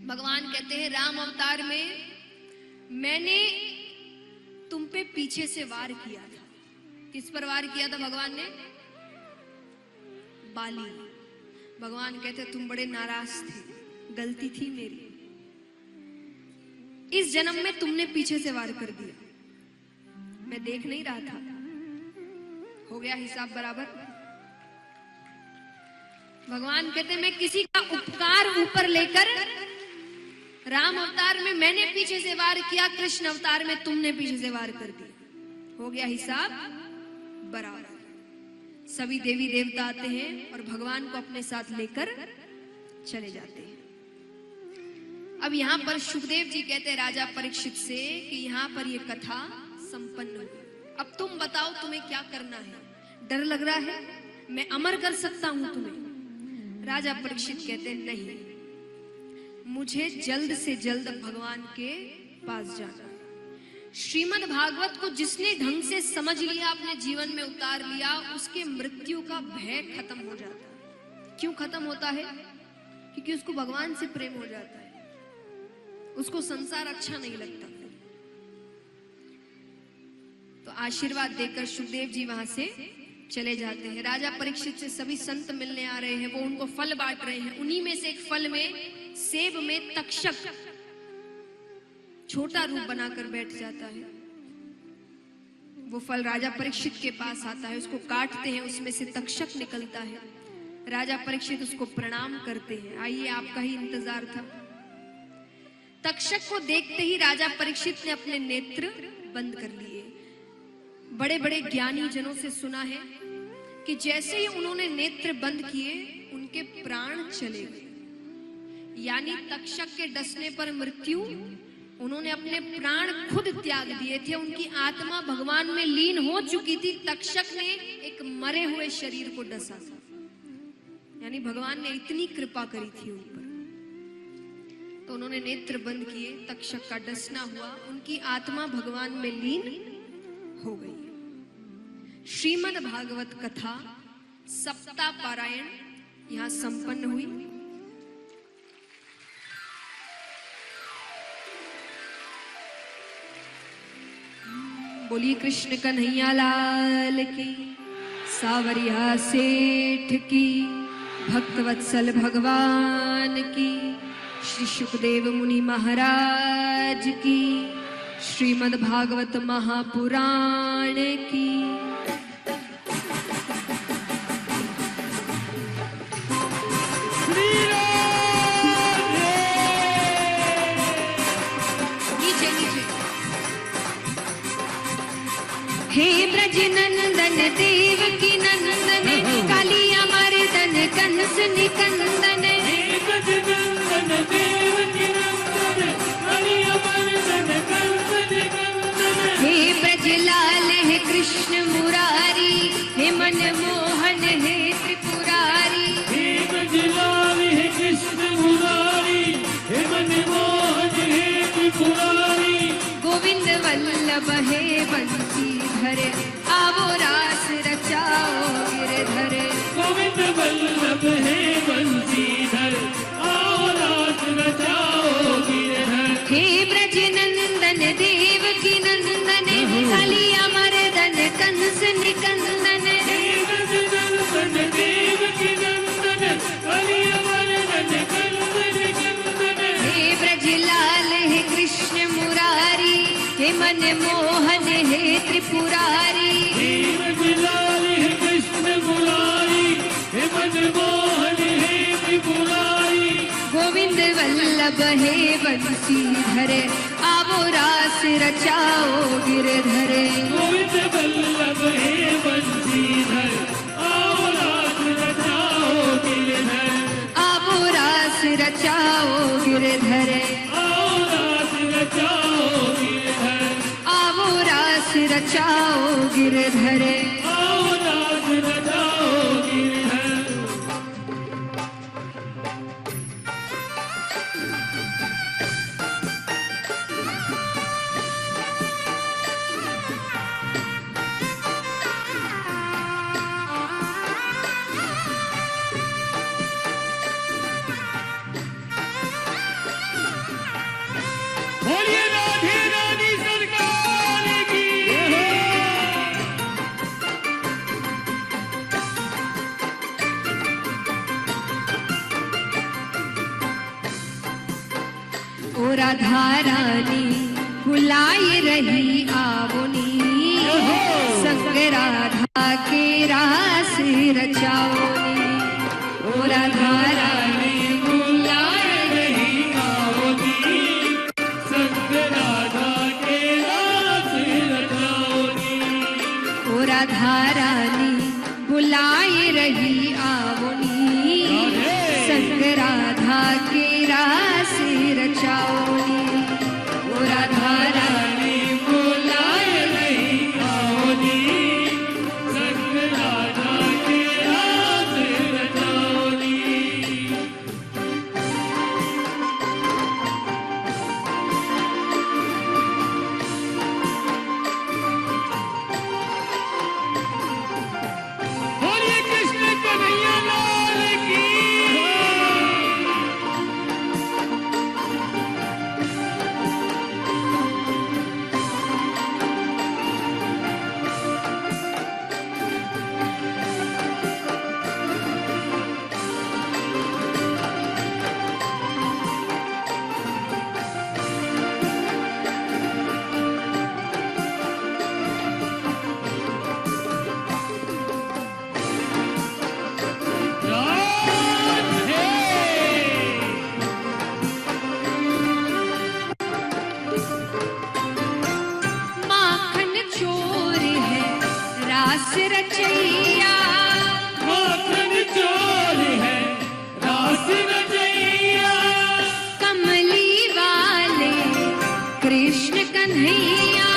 Speaker 4: भगवान कहते हैं राम अवतार में मैंने तुम पे पीछे से वार किया था। किस पर वार किया था भगवान ने? बाली। भगवान कहते तुम बड़े नाराज थे, गलती थी मेरी, इस जन्म में तुमने पीछे से वार कर दिया, मैं देख नहीं रहा था, हो गया हिसाब बराबर। भगवान कहते मैं किसी का उपकार ऊपर लेकर, राम अवतार में मैंने पीछे से वार किया, कृष्ण अवतार में तुमने पीछे से वार कर दिया, हो गया हिसाब बराबर। सभी देवी देवता आते हैं और भगवान को अपने साथ लेकर चले जाते हैं। अब यहाँ पर सुखदेव जी कहते हैं राजा परीक्षित से कि यहाँ पर ये कथा संपन्न हुई, अब तुम बताओ तुम्हें क्या करना है, डर लग रहा है, मैं अमर कर सकता हूं तुम्हें। राजा परीक्षित कहते नहीं, मुझे जल्द से जल्द भगवान के पास जाना। श्रीमद् भागवत को जिसने ढंग से समझ लिया, अपने जीवन में उतार लिया, उसके मृत्यु का भय खत्म हो जाता है। क्यों खत्म होता है? क्योंकि उसको भगवान से प्रेम हो जाता है, उसको संसार अच्छा नहीं लगता। तो आशीर्वाद देकर सुखदेव जी वहां से चले जाते हैं। राजा परीक्षित से सभी संत मिलने आ रहे हैं, वो उनको फल बांट रहे हैं। उन्हीं में से एक फल में, सेब में तक्षक छोटा रूप बनाकर बैठ जाता है। वो फल राजा परीक्षित के पास आता है, उसको काटते हैं, उसमें से तक्षक निकलता है। राजा परीक्षित उसको प्रणाम करते हैं, आइए आपका ही इंतजार था। तक्षक को देखते ही राजा परीक्षित ने अपने नेत्र बंद कर लिए। बड़े बड़े ज्ञानी जनों से सुना है कि जैसे ही उन्होंने नेत्र बंद किए, उनके प्राण चले गए, यानी तक्षक के डसने पर मृत्यु, उन्होंने अपने प्राण खुद त्याग दिए थे, उनकी आत्मा भगवान में लीन हो चुकी थी। तक्षक ने एक मरे हुए शरीर को डसा था, यानी भगवान ने इतनी कृपा करी थी उन पर। तो उन्होंने नेत्र बंद किए, तक्षक का डसना हुआ, उनकी आत्मा भगवान में लीन हो गई। श्रीमद् भागवत कथा सप्ताह पारायण यहां संपन्न हुई। बोलिए कृष्ण कन्हैया लाल की, सावरिया सेठ की, भक्तवत्सल भगवान की, श्री सुखदेव मुनि महाराज की, श्रीमद् भागवत महापुराण की। हे ब्रज नंदन देव की नंदन, कालिया मर्दन कंस निकंदन।
Speaker 5: हे ब्रज नंदन देव की नंदन, कालिया मर्दन कंस निकंदन।
Speaker 4: हे ब्रज लाल है कृष्ण मुरारी, हे मन मोहन है त्रिपुरारी।
Speaker 5: हे ब्रज लाल है कृष्ण मुरारी, हे मन मोहन है त्रिपुरारी।
Speaker 4: गोविंद वल्लभ है बंसीधर, आवो रास रचाओ गिरधर।
Speaker 5: गोविंद वल्लभ है बंसीधर, आओ रास रचाओ गिरधर।
Speaker 4: हे ब्रज नंदन देव की नंदन, कालिया मर्दन कंस निकंदन।
Speaker 5: हे ब्रज नंदन देव की नंदन, कालिया मर्दन कंस निकंदन।
Speaker 4: हे ब्रज लाल है कृष्ण मुरारी, हे मन मोहन है त्रिपुरारी।
Speaker 5: हे ब्रज लाल है कृष्ण मुरारी, हे मन मोहन है त्रिपुरारी।
Speaker 4: गोविंद वल्लभ है बंसीधर, आवो रास रचाओ गिरधर।
Speaker 5: गोविंद वल्लभ है बंसीधर, आओ रास रचाओ गिरधर।
Speaker 4: आवो रास रचाओ गिरधर।
Speaker 5: आओ रास रचाओ गिरधर।
Speaker 4: आवो रास रचाओ गिरधर।
Speaker 5: आओ रास रचाओ गिरधर।
Speaker 4: ओ राधा रानी बुलाए रही आवनी, संग राधा के रास रचाओनी। ओ राधा रानी
Speaker 5: बुलाए रही आवनी, संग राधा के रास रचाओनी।
Speaker 4: ओ राधा रानी बुलाए रही आवनी, संग राधा के रास रचाओनी। ओ राधा रानी
Speaker 5: बुलाए रही आवनी, संग राधा के रास रचाओनी। बोलिए कृष्ण कन्हैया लाल की।
Speaker 4: माखन चोर है रास रचैया,
Speaker 5: माखन चोर है रास रचैया,
Speaker 4: कमली वाले कृष्ण कन्हैया।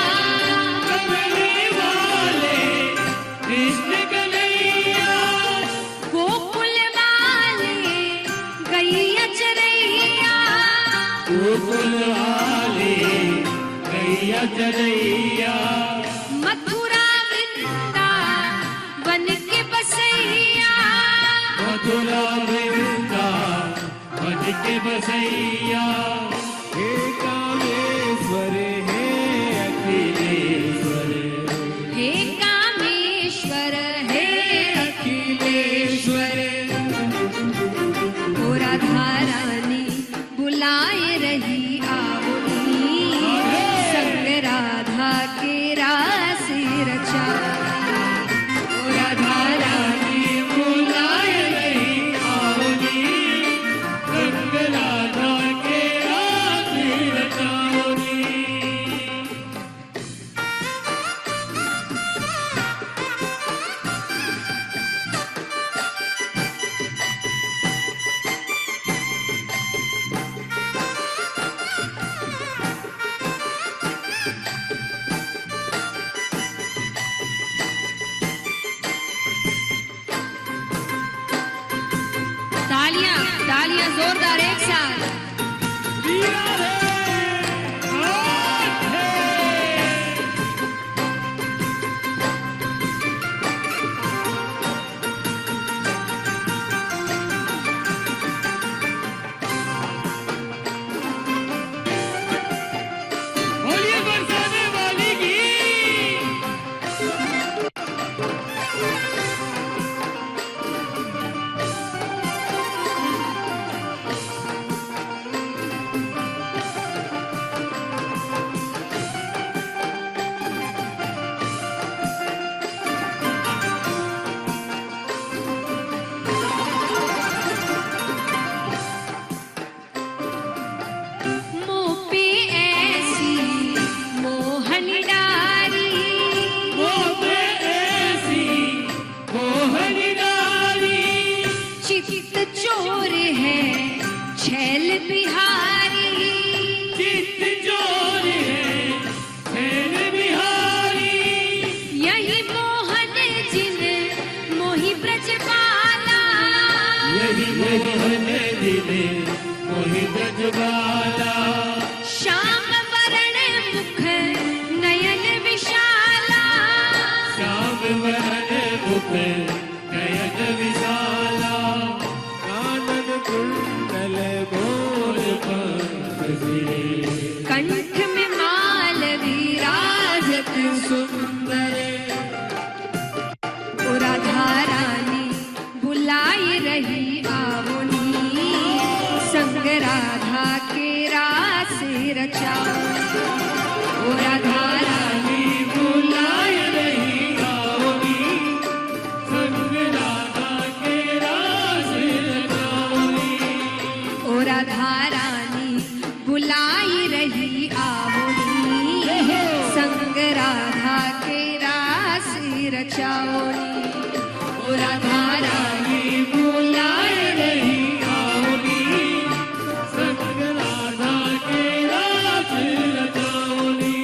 Speaker 5: कमली वाले कृष्ण कन्हैया,
Speaker 4: गोकुल वाले गैया चरैया,
Speaker 5: गोकुल वाले गैया चरैया,
Speaker 4: मथुरा वृंदावन के बसैया।
Speaker 5: मथुरा वृंदावन के बसैया। हे कामेश्वर हे अखिलेश्वर,
Speaker 4: हे कामेश्वर हे अखिलेश्वर। ओ राधा रानी बुलाए रही आवनी, संग राधा के रास रचा। ओ राधा रानी
Speaker 5: बुलाए रही आवनी, संग राधा के रास रचाओनी।
Speaker 4: तालियां तालियां जोरदार एक साथ।
Speaker 5: बोलिए बरसाने वाली की।
Speaker 4: मुँह पे ऐसी मोहन डारी,
Speaker 5: मोहे ऐसी मोहन डाली,
Speaker 4: चित्त चोर है छैल बिहारी।
Speaker 5: चित्त चोर है छैल बिहारी,
Speaker 4: यही मोहन जिन मोहि ब्रजबाला,
Speaker 5: यही मोहन दिले मोहि ब्रजबाला।
Speaker 4: श्याम वरण मुख नयन विशाला,
Speaker 5: श्याम वरण मुख नयन विशाला, कानन कुंडल मोर पंखी,
Speaker 4: कंठ में माल विराजत सुंदर। ओ राधा रानी बुलाए रही आवनी, संग राधा के रास रचाओ। ओ राधा रानी बुलाए रही आओगी,
Speaker 5: संग राधा के रास रचाओगी।
Speaker 4: ओ राधा रानी बुलाई रही आओगी, संग राधा के रास रचाओगी। ओ राधा रानी बुलाए रही
Speaker 5: आओगी, संग राधा के रास रचाओगी।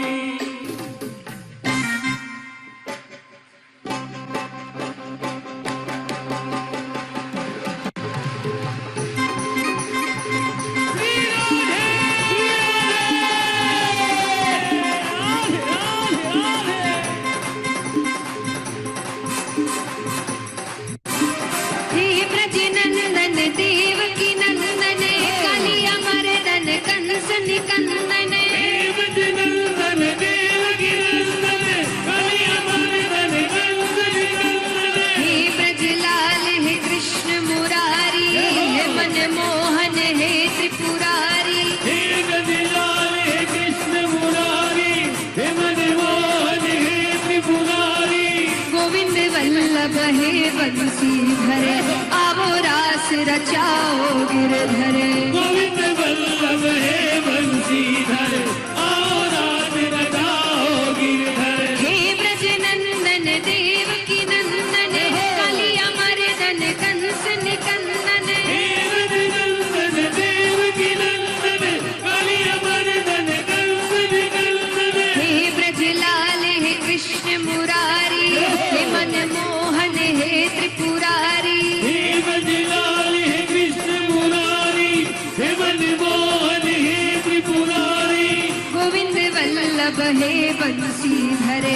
Speaker 4: हे ब्रज नंदन देवकी नंदन, कालिया मर्दन कंस निकंदन।
Speaker 5: नंदन देवकी नंदन, कलिया मर्दन कंस निकंदन।
Speaker 4: हे ब्रज लाल हे कृष्ण मुरारी, हे मनमोहन हे त्रिपुरारी।
Speaker 5: हे गजलाल हे कृष्ण मुरारी, हे मनमोहन हे त्रिपुरारी।
Speaker 4: गोविंद वल्लभ हे बंसीधर, आवो रास रचाओ गिरधर।
Speaker 5: गोविंद वल्लभ हे बंसीधर, आओ रास रचाओ गिरधर।
Speaker 4: हे ब्रज नंदन देवकी नंदन, कालिया मर्दन कंस निकंदन।
Speaker 5: हे गजनंदन देवकी नंदन, कलिया मर्दन कंस निकंदन।
Speaker 4: हे ब्रज लाल हे कृष्ण मुरारी, हे मनमोहन हे त्रिपुरारी।
Speaker 5: हे गजलाल हे कृष्ण मुरारी, हे मनमोहन हे त्रिपुरारी।
Speaker 4: गोविंद वल्लभ हे बंसीधर,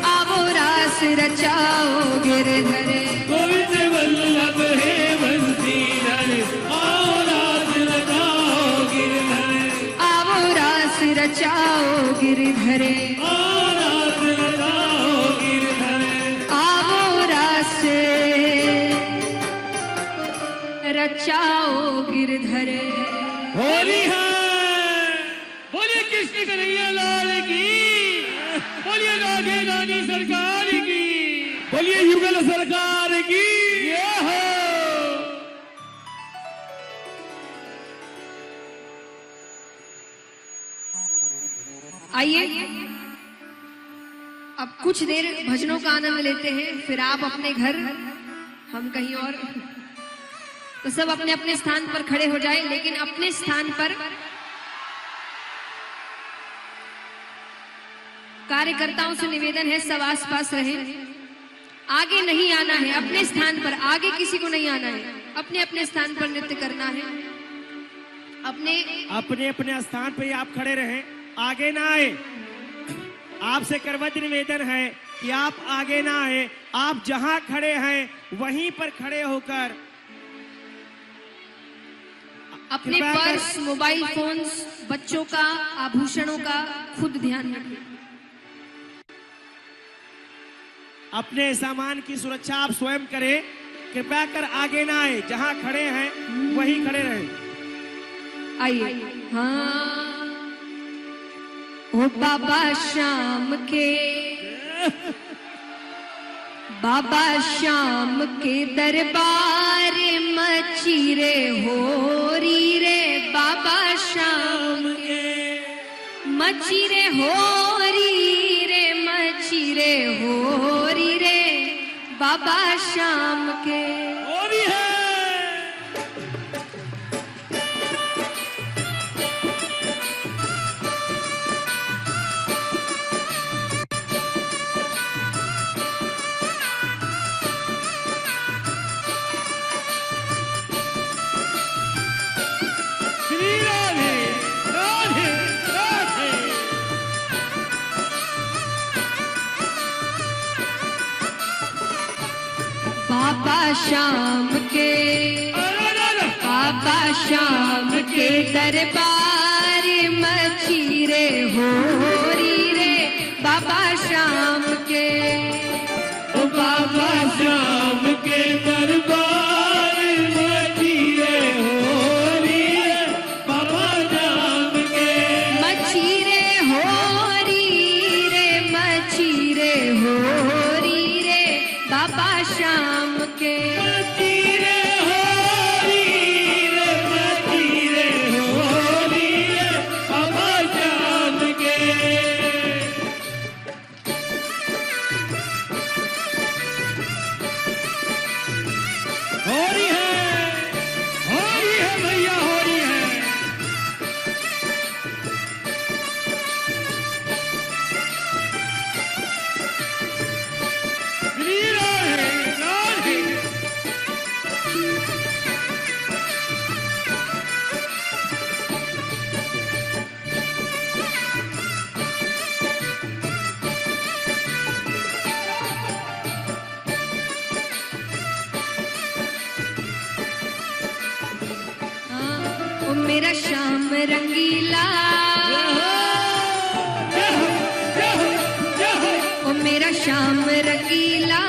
Speaker 4: आवो रास रचाओ गिरधर।
Speaker 5: गोविंद वल्लभ हे बंसीधर, आओ रास रचाओ गिरधर।
Speaker 4: आवो रास रचाओ गिरधर।
Speaker 5: आओ रास रचाओ गिरधर।
Speaker 4: आवो रास रचाओ गिरधर।
Speaker 5: होली है, बोलिए कृष्ण कन्हैया लाल की, बोलिए राधे रानी सरकार की, बोलिए युगल सरकार की। ये हो
Speaker 4: आइए अब कुछ देर भजनों का आनंद लेते हैं, फिर आप अपने घर, हम कहीं और। तो सब अपने अपने स्थान पर खड़े हो जाएं, लेकिन अपने स्थान पर कार्यकर्ताओं से निवेदन है, सब आस पास रहे, आगे नहीं आना है। अपने स्थान पर, आगे किसी को नहीं आना है, अपने अपने स्थान पर नृत्य करना है।
Speaker 6: अपने अपने स्थान पे ही आप खड़े रहें, आगे ना आए। आपसे करवत निवेदन है कि आप आगे ना आए, आप जहां खड़े हैं वहीं पर खड़े होकर
Speaker 4: अपने
Speaker 6: कृपया कर-
Speaker 4: पर्स, मोबाइल फोन्स, बच्चों का, आभूषणों का खुद ध्यान रखें।
Speaker 6: अपने सामान की सुरक्षा आप स्वयं करें। कृपया कर आगे ना आए, जहां खड़े हैं वहीं खड़े रहें।
Speaker 4: आइए। हाँ ओ बाबा शाम के, बाबा शाम के दरबार मची रे होरी रे। बाबा शाम के मची रे होरी रे, मची रे होरी रे। बाबा शाम के
Speaker 5: होली है। श्री राधे राधे राधे।
Speaker 4: बाबा शाम के, बाबा शाम के दरबार मची रे होरी रे। बाबा शाम के,
Speaker 5: ओ बाबा शाम के दरबार मची रे होली। बाबा शाम के
Speaker 4: मची मेरा श्याम रंगीला, ओ मेरा श्याम रंगीला,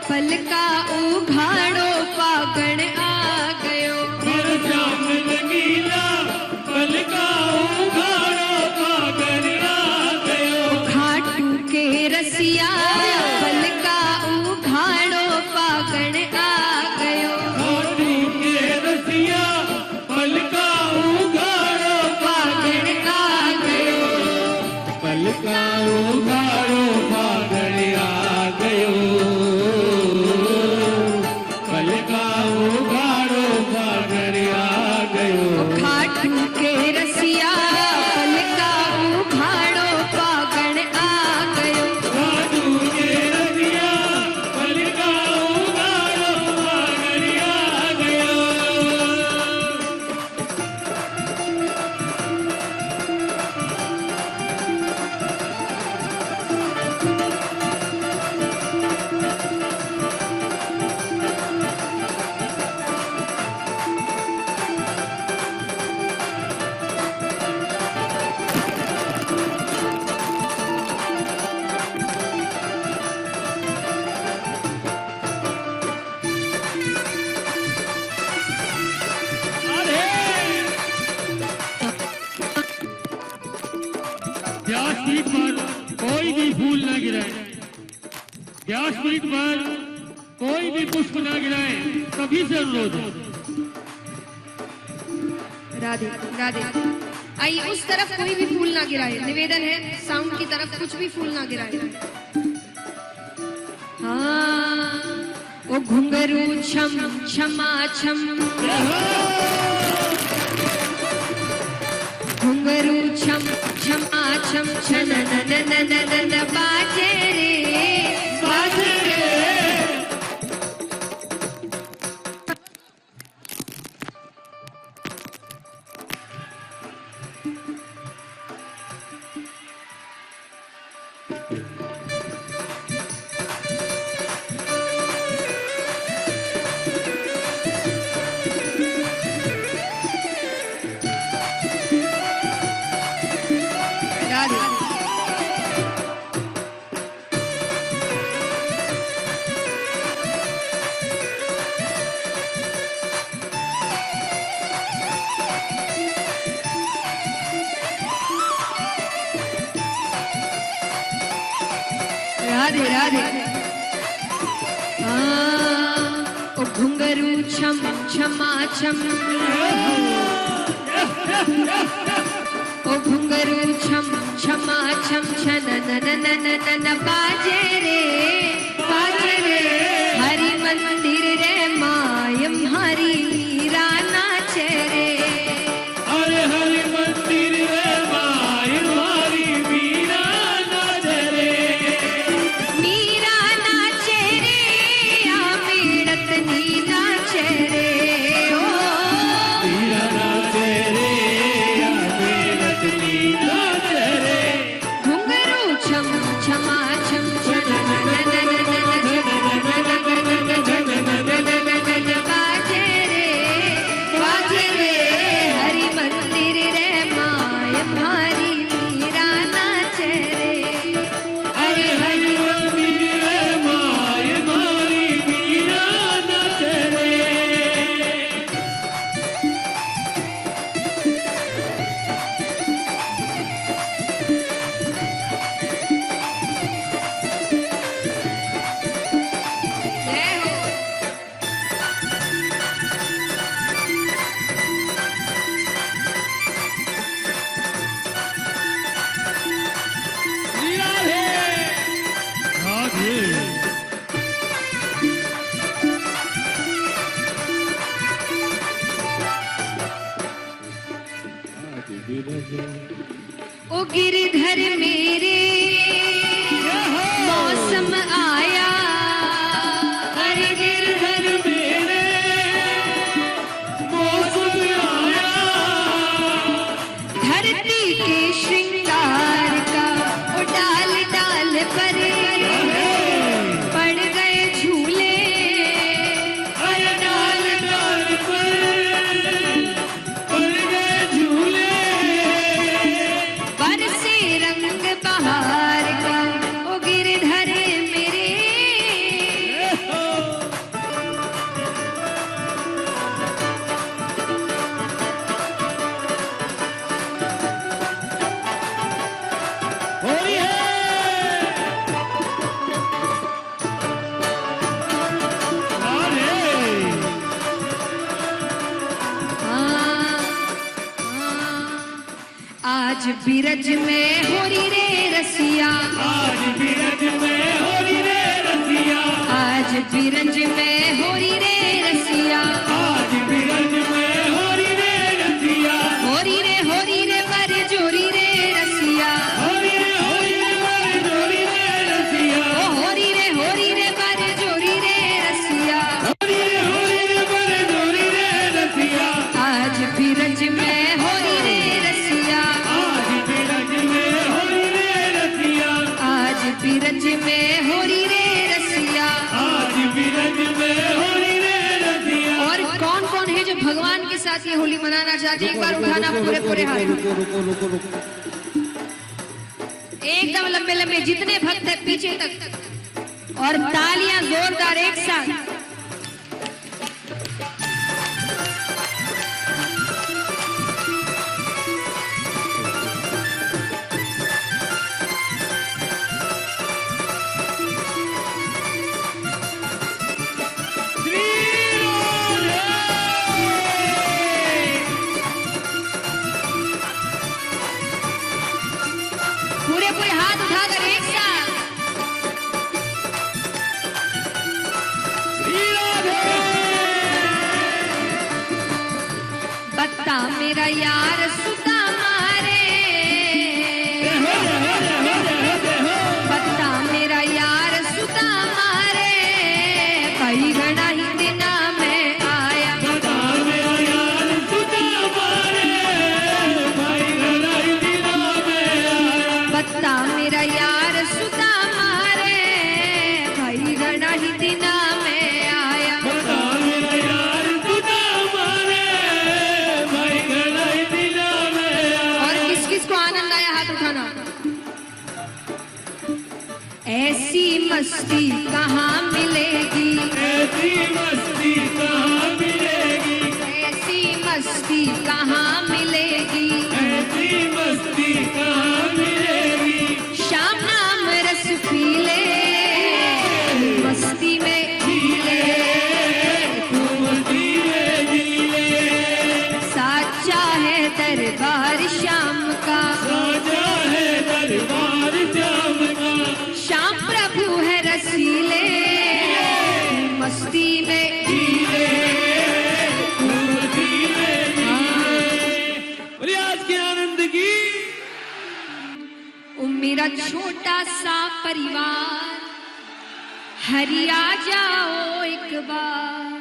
Speaker 4: पलका उघाड़ो फागण आ गयो।
Speaker 5: मेरा श्याम रंगीला, पलका उघाड़ो फागण आ गयो।
Speaker 4: घाटू के रसिया, पलका उघाड़ो फागण आ गयो।
Speaker 5: घाटू के रसिया, पलका उघाड़ो
Speaker 4: फागण आ गयो।
Speaker 5: पलका उघाड़ो फागण आ गयो। पलका उघाड़ो फागण आ गयो।
Speaker 4: घाटू के रसिया, पलका उघाड़ो फागण आ गयो।
Speaker 5: घाटू के रसिया, पलका उघाड़ो फागण आ गयो। व्यासपीठ पर कोई भी फूल न गिराए, व्यासपीठ पर कोई भी पुष्प न गिराए, सभी से अनुरोध है।
Speaker 4: राधे राधे। आइए, उस तरफ कोई भी फूल ना गिराए, निवेदन है। साउंड की तरफ कुछ भी फूल ना गिराए। हाँ, ओ घुंघरू छम छमा छम, घुंघरू छम छमा छम, छन न न न न न बाजे रे, बाजे रे। राधे। राधे राधे। ओ घुंघरू छम छमा छम, ओ घुंघरू छम छमा छम, छन न न न न न बाजे रे, बाजे रे। हरि मंदिर रे मायम हरि मीरा नाचे रे।
Speaker 5: अरे हरि मंदिर रे माय हरि मीरा नाचे रे।
Speaker 4: मीरा नाचे रे, या मेड़त नी नाचे रे। ओ
Speaker 5: मीरा नाचे रे, या मेरठ नी नाचे रे।
Speaker 4: घुंघरू छम छमा छम, छन न न न न न बाजे रे, बाजे रे। हरि मंदिर रे माय भारी मीरा नाचे रे।
Speaker 5: अरे हरि मंदिर रे माय हरि मीरा नाचे रे।
Speaker 4: जय हो।
Speaker 5: राधे राधे।
Speaker 4: ओ गिरधर मेरे मौसम आया, अरे गिरधर
Speaker 5: मेरे मौसम आया।
Speaker 4: धरती के श्रृंगार का ओ डाल डाल पर पड़ गए झूले।
Speaker 5: अरे डाल डाल पर पड़ गए
Speaker 4: आज बिरज में होरी रे रसिया,
Speaker 5: आज बिरज में होरी रे रसिया,
Speaker 4: आज बिरज में होरी रे रसिया,
Speaker 5: आज बिरज में होरी रे रसिया,
Speaker 4: होरी रे बर जोरी रे रसिया,
Speaker 5: होरी रे बर जोरी रे रसिया,
Speaker 4: ओ होरी रे बर जोरी रे रसिया,
Speaker 5: होरी रे बर जोरी रे रसिया,
Speaker 4: आज बिरज में होरी रे रसिया,
Speaker 5: आज बिरज में होरी रे रसिया,
Speaker 4: आज बिरज में होरी रे रसिया।
Speaker 5: आज बिरज में होरी रे रसिया।
Speaker 4: और कौन कौन है जो भगवान के साथ ये होली मनाना चाहते हैं? एक बार उठाना पूरे हाथ, एकदम लंबे लंबे जितने भक्त है पीछे तक, और तालियां जोरदार एक साथ। पूरे हाथ उठाकर एक साथ। बत्ता मेरा यार सुता मारे, बत्ता मेरा यार सुता मारे, कई घड़ा ही दिना में आया,
Speaker 5: बता मेरा यार सुता मारे, भाई घड़ा ही दिना में आया,
Speaker 4: बत्ता मेरा यार सुता मारे, कई घड़ा ही दिना में आया।
Speaker 5: बता मेरा यार सुता मारे, भाई घड़ा ही दिना में आया।
Speaker 4: और किस किस को आनंद आया हाथ उठाना। ऐसी मस्ती कहाँ मिलेगी,
Speaker 5: ऐसी मस्ती कहाँ मिलेगी,
Speaker 4: ऐसी मस्ती कहाँ मिलेगी,
Speaker 5: ऐसी मस्ती कहाँ मिलेगी,
Speaker 4: श्याम नाम रस पीले, मस्ती में झीले,
Speaker 5: मस्ती में जीले,
Speaker 4: साचा है दरबार श्याम का,
Speaker 5: राजा है दरबार श्याम का,
Speaker 4: श्याम प्रभु है रसीले, मस्ती में
Speaker 5: जीले, मस्ती में जीले। बोलिए आज के आनंद की।
Speaker 4: ओ मेरा छोटा सा परिवार, हरि आ जाओ एक बार।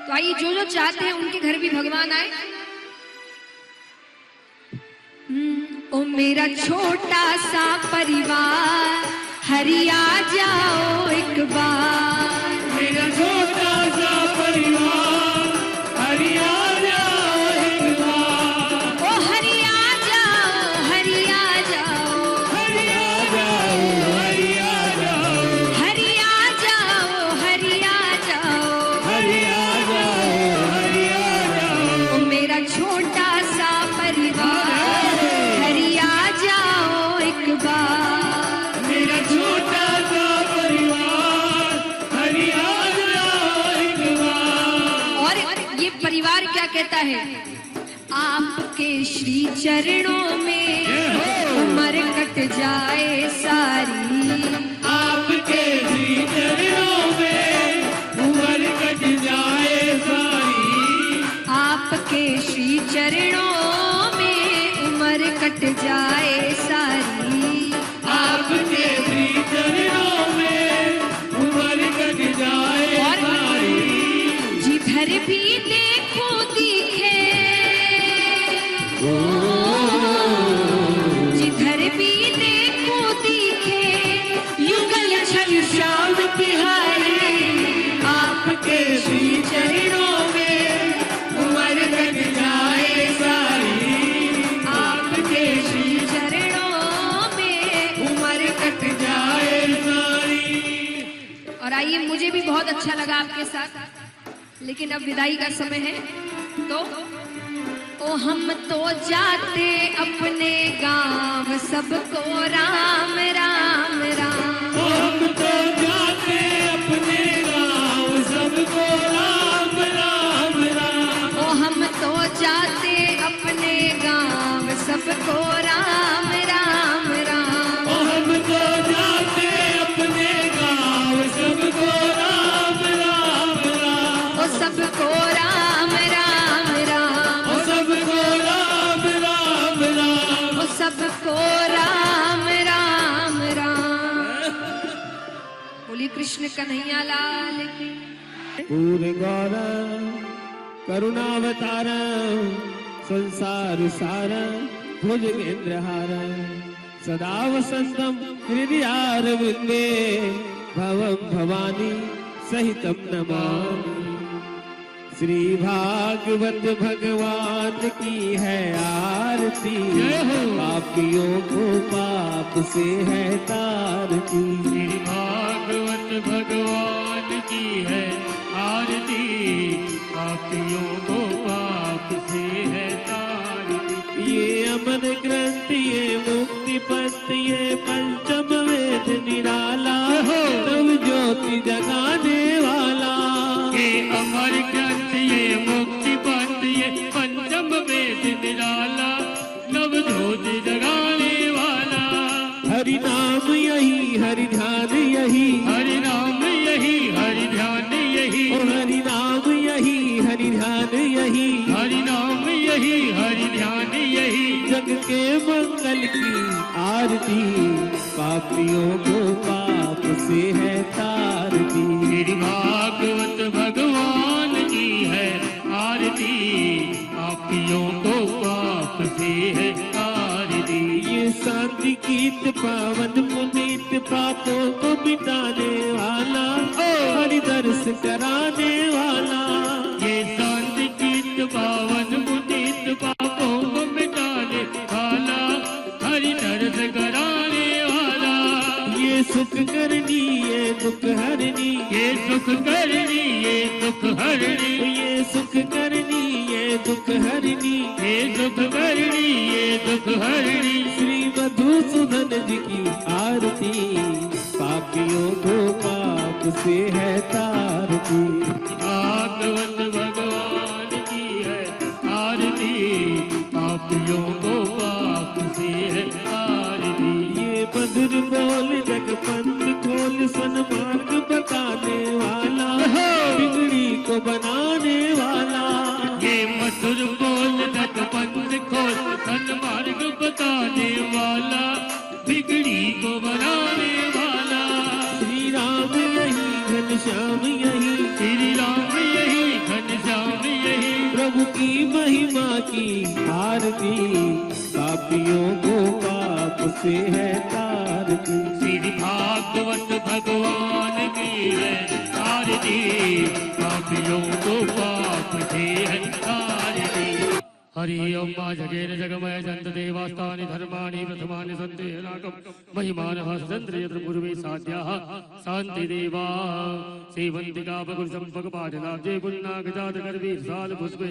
Speaker 4: तो आइए जो जो चाहते हैं उनके घर भी भगवान आए। ओ मेरा छोटा सा परिवार, हरि आ जाओ एक बार,
Speaker 5: मेरा छोटा सा परिवार, हरि आ जाओ एक बार,
Speaker 4: ओ हरि आ जाओ, हरि आ जाओ,
Speaker 5: हरि आ जाओ, हरि आ जाओ,
Speaker 4: हरि आ जाओ, हरि आ जाओ,
Speaker 5: हरि आ जाओ, हरि आ जाओ।
Speaker 4: ओ मेरा छोटा सा परिवार, हरि आ जाओ एक बार,
Speaker 5: मेरा छोटा सा परिवार, हरि आ जाओ एक बार।
Speaker 4: और ये परिवार क्या कहता है? आपके श्री चरणों में उम्र कट जाए सारी,
Speaker 5: आपके श्री चरणों में उम्र कट जाए सारी,
Speaker 4: आपके श्री चरणों में उम्र कट जाए सारी,
Speaker 5: आपके श्री चरणों में उम्र कट जाए
Speaker 4: और
Speaker 5: सारी,
Speaker 4: जिधर भी देखो दिखे, जिधर भी देखो दिखे, युगल छल श्याम बिहारी,
Speaker 5: आपके श्री चरणों में उम्र कट जाए सारी,
Speaker 4: आपके श्री चरणों में उम्र कट
Speaker 5: जाए सारी।
Speaker 4: और आइए मुझे भी बहुत अच्छा लगा आपके साथ, लेकिन अब विदाई का समय है। तो ओ हम तो जाते अपने गांव, सबको राम राम राम,
Speaker 5: हम तो जाते अपने गाँव, सबको राम राम राम,
Speaker 4: ओ हम तो जाते अपने गांव, सबको कन्हैया लाल की।
Speaker 5: पूर्ण गौरव करुणावतार संसार सार भुजगेन्द्रहार सदा वसंतम हृदयारविंदे भवम भवानी सहितम नमामि। श्री भागवत भगवान की है आरती, पापियों को पाप से है तारती।
Speaker 7: श्री भागवत भगवान की है आरती, पापियों को पाप से है तारती।
Speaker 5: ये अमर ग्रंथ ये मुक्ति पंथ ये पंचम वेद निराला नव ज्योति जगाने वाला।
Speaker 7: ये अमर ग्रंथ ये मुक्ति पंथ ये पंचम वेद निराला नव ज्योति जगाने वाला।
Speaker 5: हरि नाम यही हरि ध्यान यही,
Speaker 7: हरि नाम यही हरि ध्यान यही,
Speaker 5: ओ हरि नाम यही हरि ध्यान यही,
Speaker 7: हरि नाम यही हरि ध्यान यही।
Speaker 5: जग के मंगल की आरती, पापियों को पाप से है तारती।
Speaker 7: श्री भागवत भगवान की है आरती, पापियों को पाप से है तारती।
Speaker 5: ये शांति गीत पावन पुनीत पापों को मिटाने वाला, हरि दर्श कराने वाला।
Speaker 7: ये शांति गीत पावन पुनीत पापों को मिटाने वाला, हरि दर्श कराने वाला।
Speaker 5: ये सुख करनी ये दुख हरनी,
Speaker 7: ये सुख करनी ये दुख हरनी,
Speaker 5: ये सुख करनी ये दुख हरनी,
Speaker 7: ये दुख करनी ये दुख हरनी।
Speaker 5: श्री मधुसूदन जी की आरती, पापियों को पाप से है तारती।
Speaker 7: भागवत भगवान की है आरती, पापियों को पाप से है तारती।
Speaker 5: ये मधुर बोल जगपंथ खोल सन्मार्ग बताने वाला, बिगड़ी को बनाने वाला।
Speaker 7: ये मधुर बोल जगपंथ खोल सन्मार्ग बताने वाला, बिगड़ी को बनाने वाला।
Speaker 5: श्री राम यही घनश्याम यही,
Speaker 7: श्री राम यही घनश्याम यही।
Speaker 5: प्रभु की महिमा की आरती, पापियों को पाप से है तारती।
Speaker 7: श्री भागवत भगवान की है आरती, पापियों को पाप से है तारती। हरि ओम मा जगेन जगमय जंत देवास्तानि धर्माणि प्रथमानि सन्ति नाकं महिमानः सतन्त्र यत्र पूर्वे साध्याः शान्ति देवा सेवन्ति कामकुशं पगपाठलाब्जे पुण्णागजात गर्भीर साल पुष्पे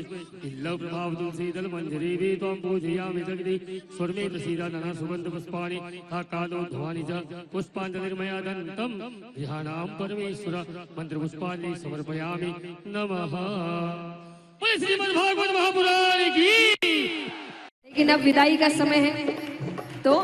Speaker 7: इल्लव प्रभाव तुलसी दल मंजरी वे त्वं पूजयामि जगति स्वर्मे प्रसीदा नना सुगंध पुष्पाणि काकालो ध्वानि च पुष्पाञ्जलिर्मया दन्तं ध्यानां परमेश्वर मंत्र पुष्पाणि समर्पयामि नमः। श्रीमद् भागवत महापुराण की।
Speaker 4: लेकिन अब विदाई का समय है, तो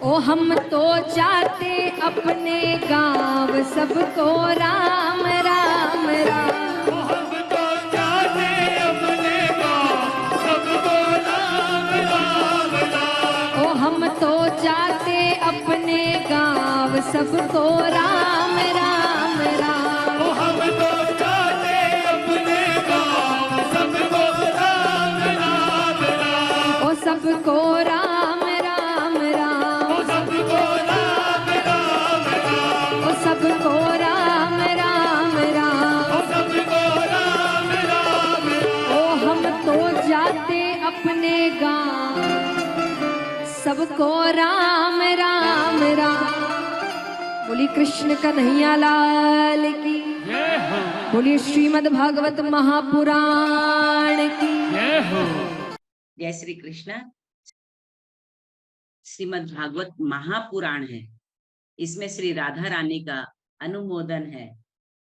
Speaker 4: ओ हम तो चाहते अपने गांव सबको राम राम राम।
Speaker 7: हम तो चाहते अपने गाँव सबको राम राम राम।
Speaker 4: ओ हम तो चाहते अपने गांव सबको राम राम राम।
Speaker 7: ओ हम तो चाहते अपने गाँव सबको राम राम राम।
Speaker 4: ओ सबको राम राम राम।
Speaker 7: ओ सबको राम राम राम।
Speaker 4: ओ सबको राम राम राम।
Speaker 7: ओ सबको राम राम राम।
Speaker 4: ओ हम तो जाते अपने गांव सबको राम राम राम। बोली कृष्ण कन्हैया लाल की,
Speaker 7: जय हो
Speaker 4: बोलिए श्रीमद् भागवत महापुराण की।
Speaker 7: जय हो।
Speaker 1: जय श्री कृष्ण। श्रीमद् भागवत महापुराण है, इसमें श्री राधा रानी का अनुमोदन है।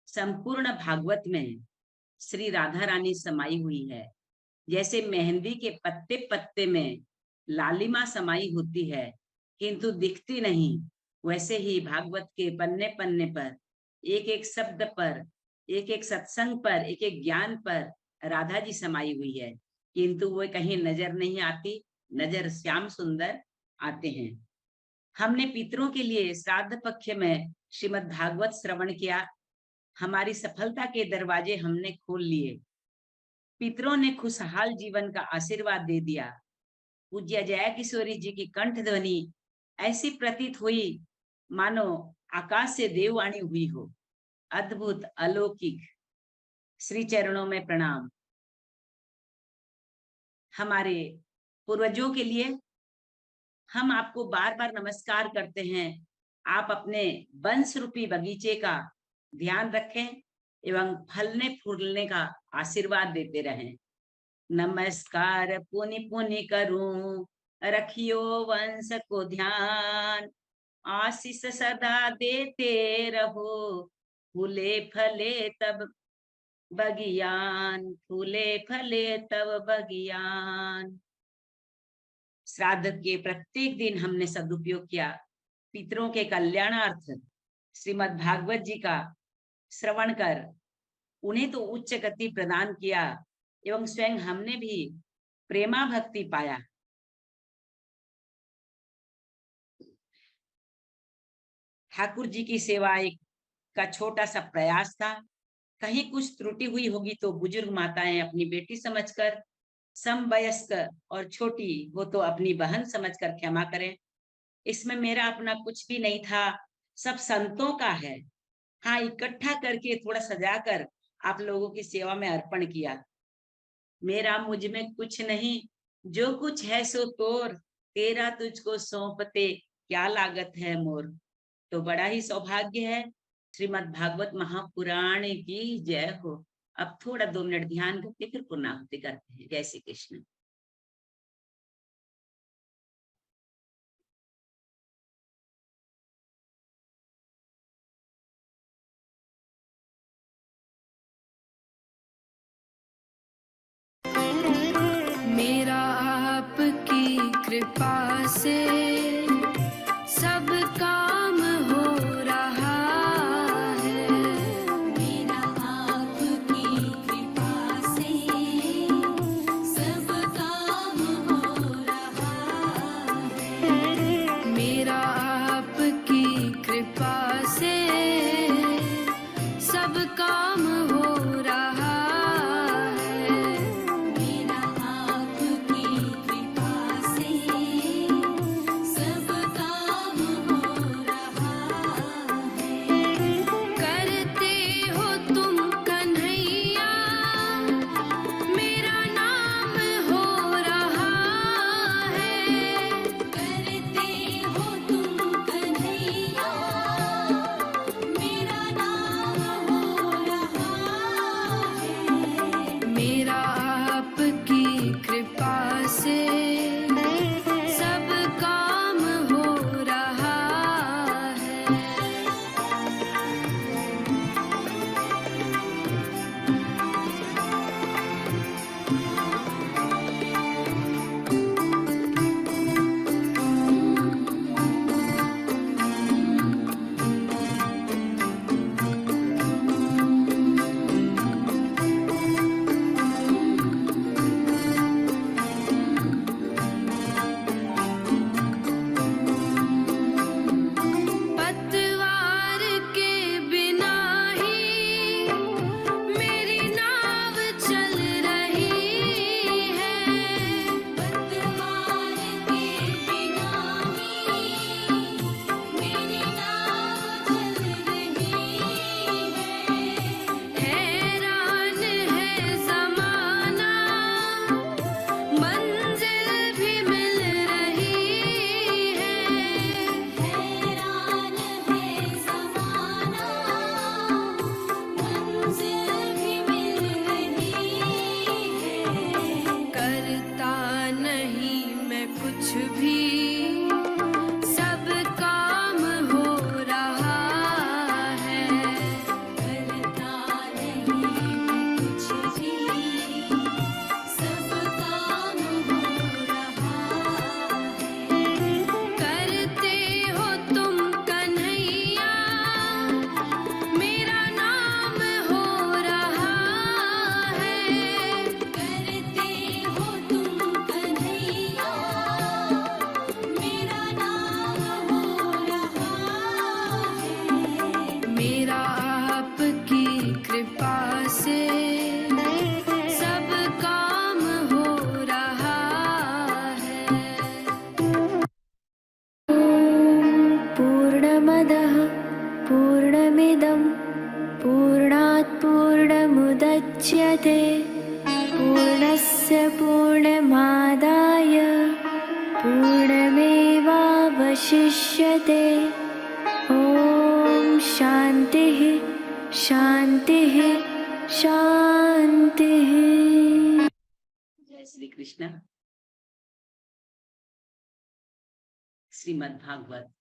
Speaker 1: संपूर्ण भागवत में श्री राधा रानी समाई हुई है। जैसे मेहंदी के पत्ते पत्ते में लालिमा समाई होती है किंतु दिखती नहीं, वैसे ही भागवत के पन्ने पन्ने पर, एक एक शब्द पर, एक एक सत्संग पर, एक एक ज्ञान पर राधा जी समाई हुई है, किंतु वो कहीं नजर नहीं आती। नजर श्याम सुंदर आते हैं। हमने पितरों के लिए श्राद्ध पक्ष में श्रीमद् भागवत श्रवण किया, हमारी सफलता के दरवाजे हमने खोल लिए, पितरों ने खुशहाल जीवन का आशीर्वाद दे दिया। पूज्य जया किशोरी जी की कंठ ध्वनि ऐसी प्रतीत हुई मानो आकाश से देववाणी हुई हो। अद्भुत, अलौकिक। श्री चरणों में प्रणाम। हमारे पूर्वजों के लिए हम आपको बार बार नमस्कार करते हैं। आप अपने वंश रूपी बगीचे का ध्यान रखें एवं फलने फूलने का आशीर्वाद देते रहें। नमस्कार पुनि पुनि करूं, रखियो वंश को ध्यान, आशीष सदा देते रहो, फूले फले तब बगियान, फूले फले तब बगियान। श्राद्ध के प्रत्येक दिन हमने सदुपयोग किया। पितरों के कल्याणार्थ श्रीमद् भागवत जी का श्रवण कर उन्हें तो उच्च गति प्रदान किया एवं स्वयं हमने भी प्रेमा भक्ति पाया। ठाकुर जी की सेवा एक का छोटा सा प्रयास था। कहीं कुछ त्रुटि हुई होगी तो बुजुर्ग माताएं अपनी बेटी समझकर, समवयस्क और छोटी वो तो अपनी बहन समझकर क्षमा करें। इसमें मेरा अपना कुछ भी नहीं था, सब संतों का है। हाँ, इकट्ठा करके थोड़ा सजाकर आप लोगों की सेवा में अर्पण किया। मेरा मुझ में कुछ नहीं, जो कुछ है सो तोर, तेरा तुझको सौंपते क्या लागत है मोर। तो बड़ा ही सौभाग्य है। श्रीमद् भागवत महापुराण की जय हो। अब थोड़ा 2 मिनट ध्यान करके फिर पूर्णाहुति करते हैं। जय श्री कृष्ण।
Speaker 2: मेरा आपकी कृपा से सब काम हो रहा है। मेरा आपकी कृपा से सब काम हो रहा है। मेरा आपकी कृपा से सब काम हो रहा है। मेरा आपकी कृपा से सब काम हो रहा है। करते हो तुम कन्हैया, मेरा नाम हो रहा है। करते हो तुम कन्हैया, मेरा नाम हो रहा है। मेरा आपकी कृपा से सब काम हो रहा है। पतवार के बिना ही मेरी नाव चल रही है। पतवार के बिना ही मेरी नाव चल रही है। हैरान है ज़माना, मंजिल भी मिल रही है। हैरान है ज़माना, मंजिल भी मिल रही है। करता नहीं मैं कुछ भी, सब काम हो रहा है। करता नहीं मैं कुछ भी, सब काम हो रहा है। करते हो तुम कन्हैया, मेरा नाम हो रहा है। करते हो तुम कन्हैया, पूर्णस्य पूर्णमादाय पूर्णमेवावशिष्यते ॐ शान्तिः शान्तिः शान्तिः।
Speaker 1: जय श्री कृष्ण। श्रीमद् भागवत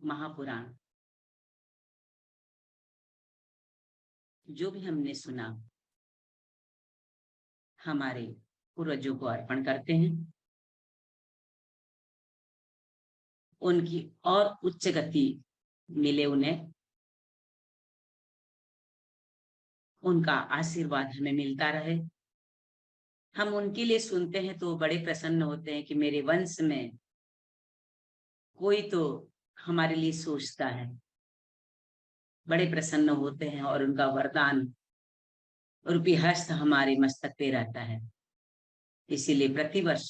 Speaker 1: महापुराण जो भी हमने सुना हमारे पूर्वजों को अर्पण करते हैं, उनकी और उच्च गति मिले उन्हें, उनका आशीर्वाद हमें मिलता रहे। हम उनके लिए सुनते हैं तो बड़े प्रसन्न होते हैं कि मेरे वंश में कोई तो हमारे लिए सोचता है, बड़े प्रसन्न होते हैं और उनका वरदान रूपी हस्त हमारे मस्तक पे रहता है। इसीलिए प्रतिवर्ष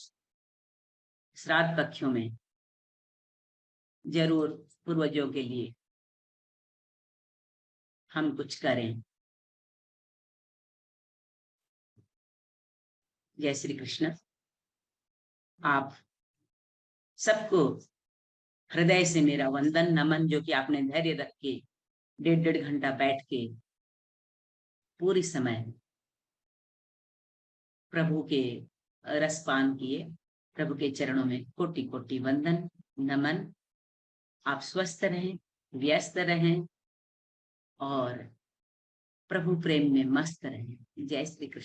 Speaker 1: श्राद्ध पक्षों में जरूर पूर्वजों के लिए हम कुछ करें। जय श्री कृष्ण। आप सबको हृदय से मेरा वंदन नमन, जो कि आपने धैर्य रख के 1.5 घंटा बैठ के पूरी समय प्रभु के रसपान किए। प्रभु के चरणों में कोटि कोटि वंदन नमन। आप स्वस्थ रहें, व्यस्त रहें और प्रभु प्रेम में मस्त रहें। जय श्री कृष्ण।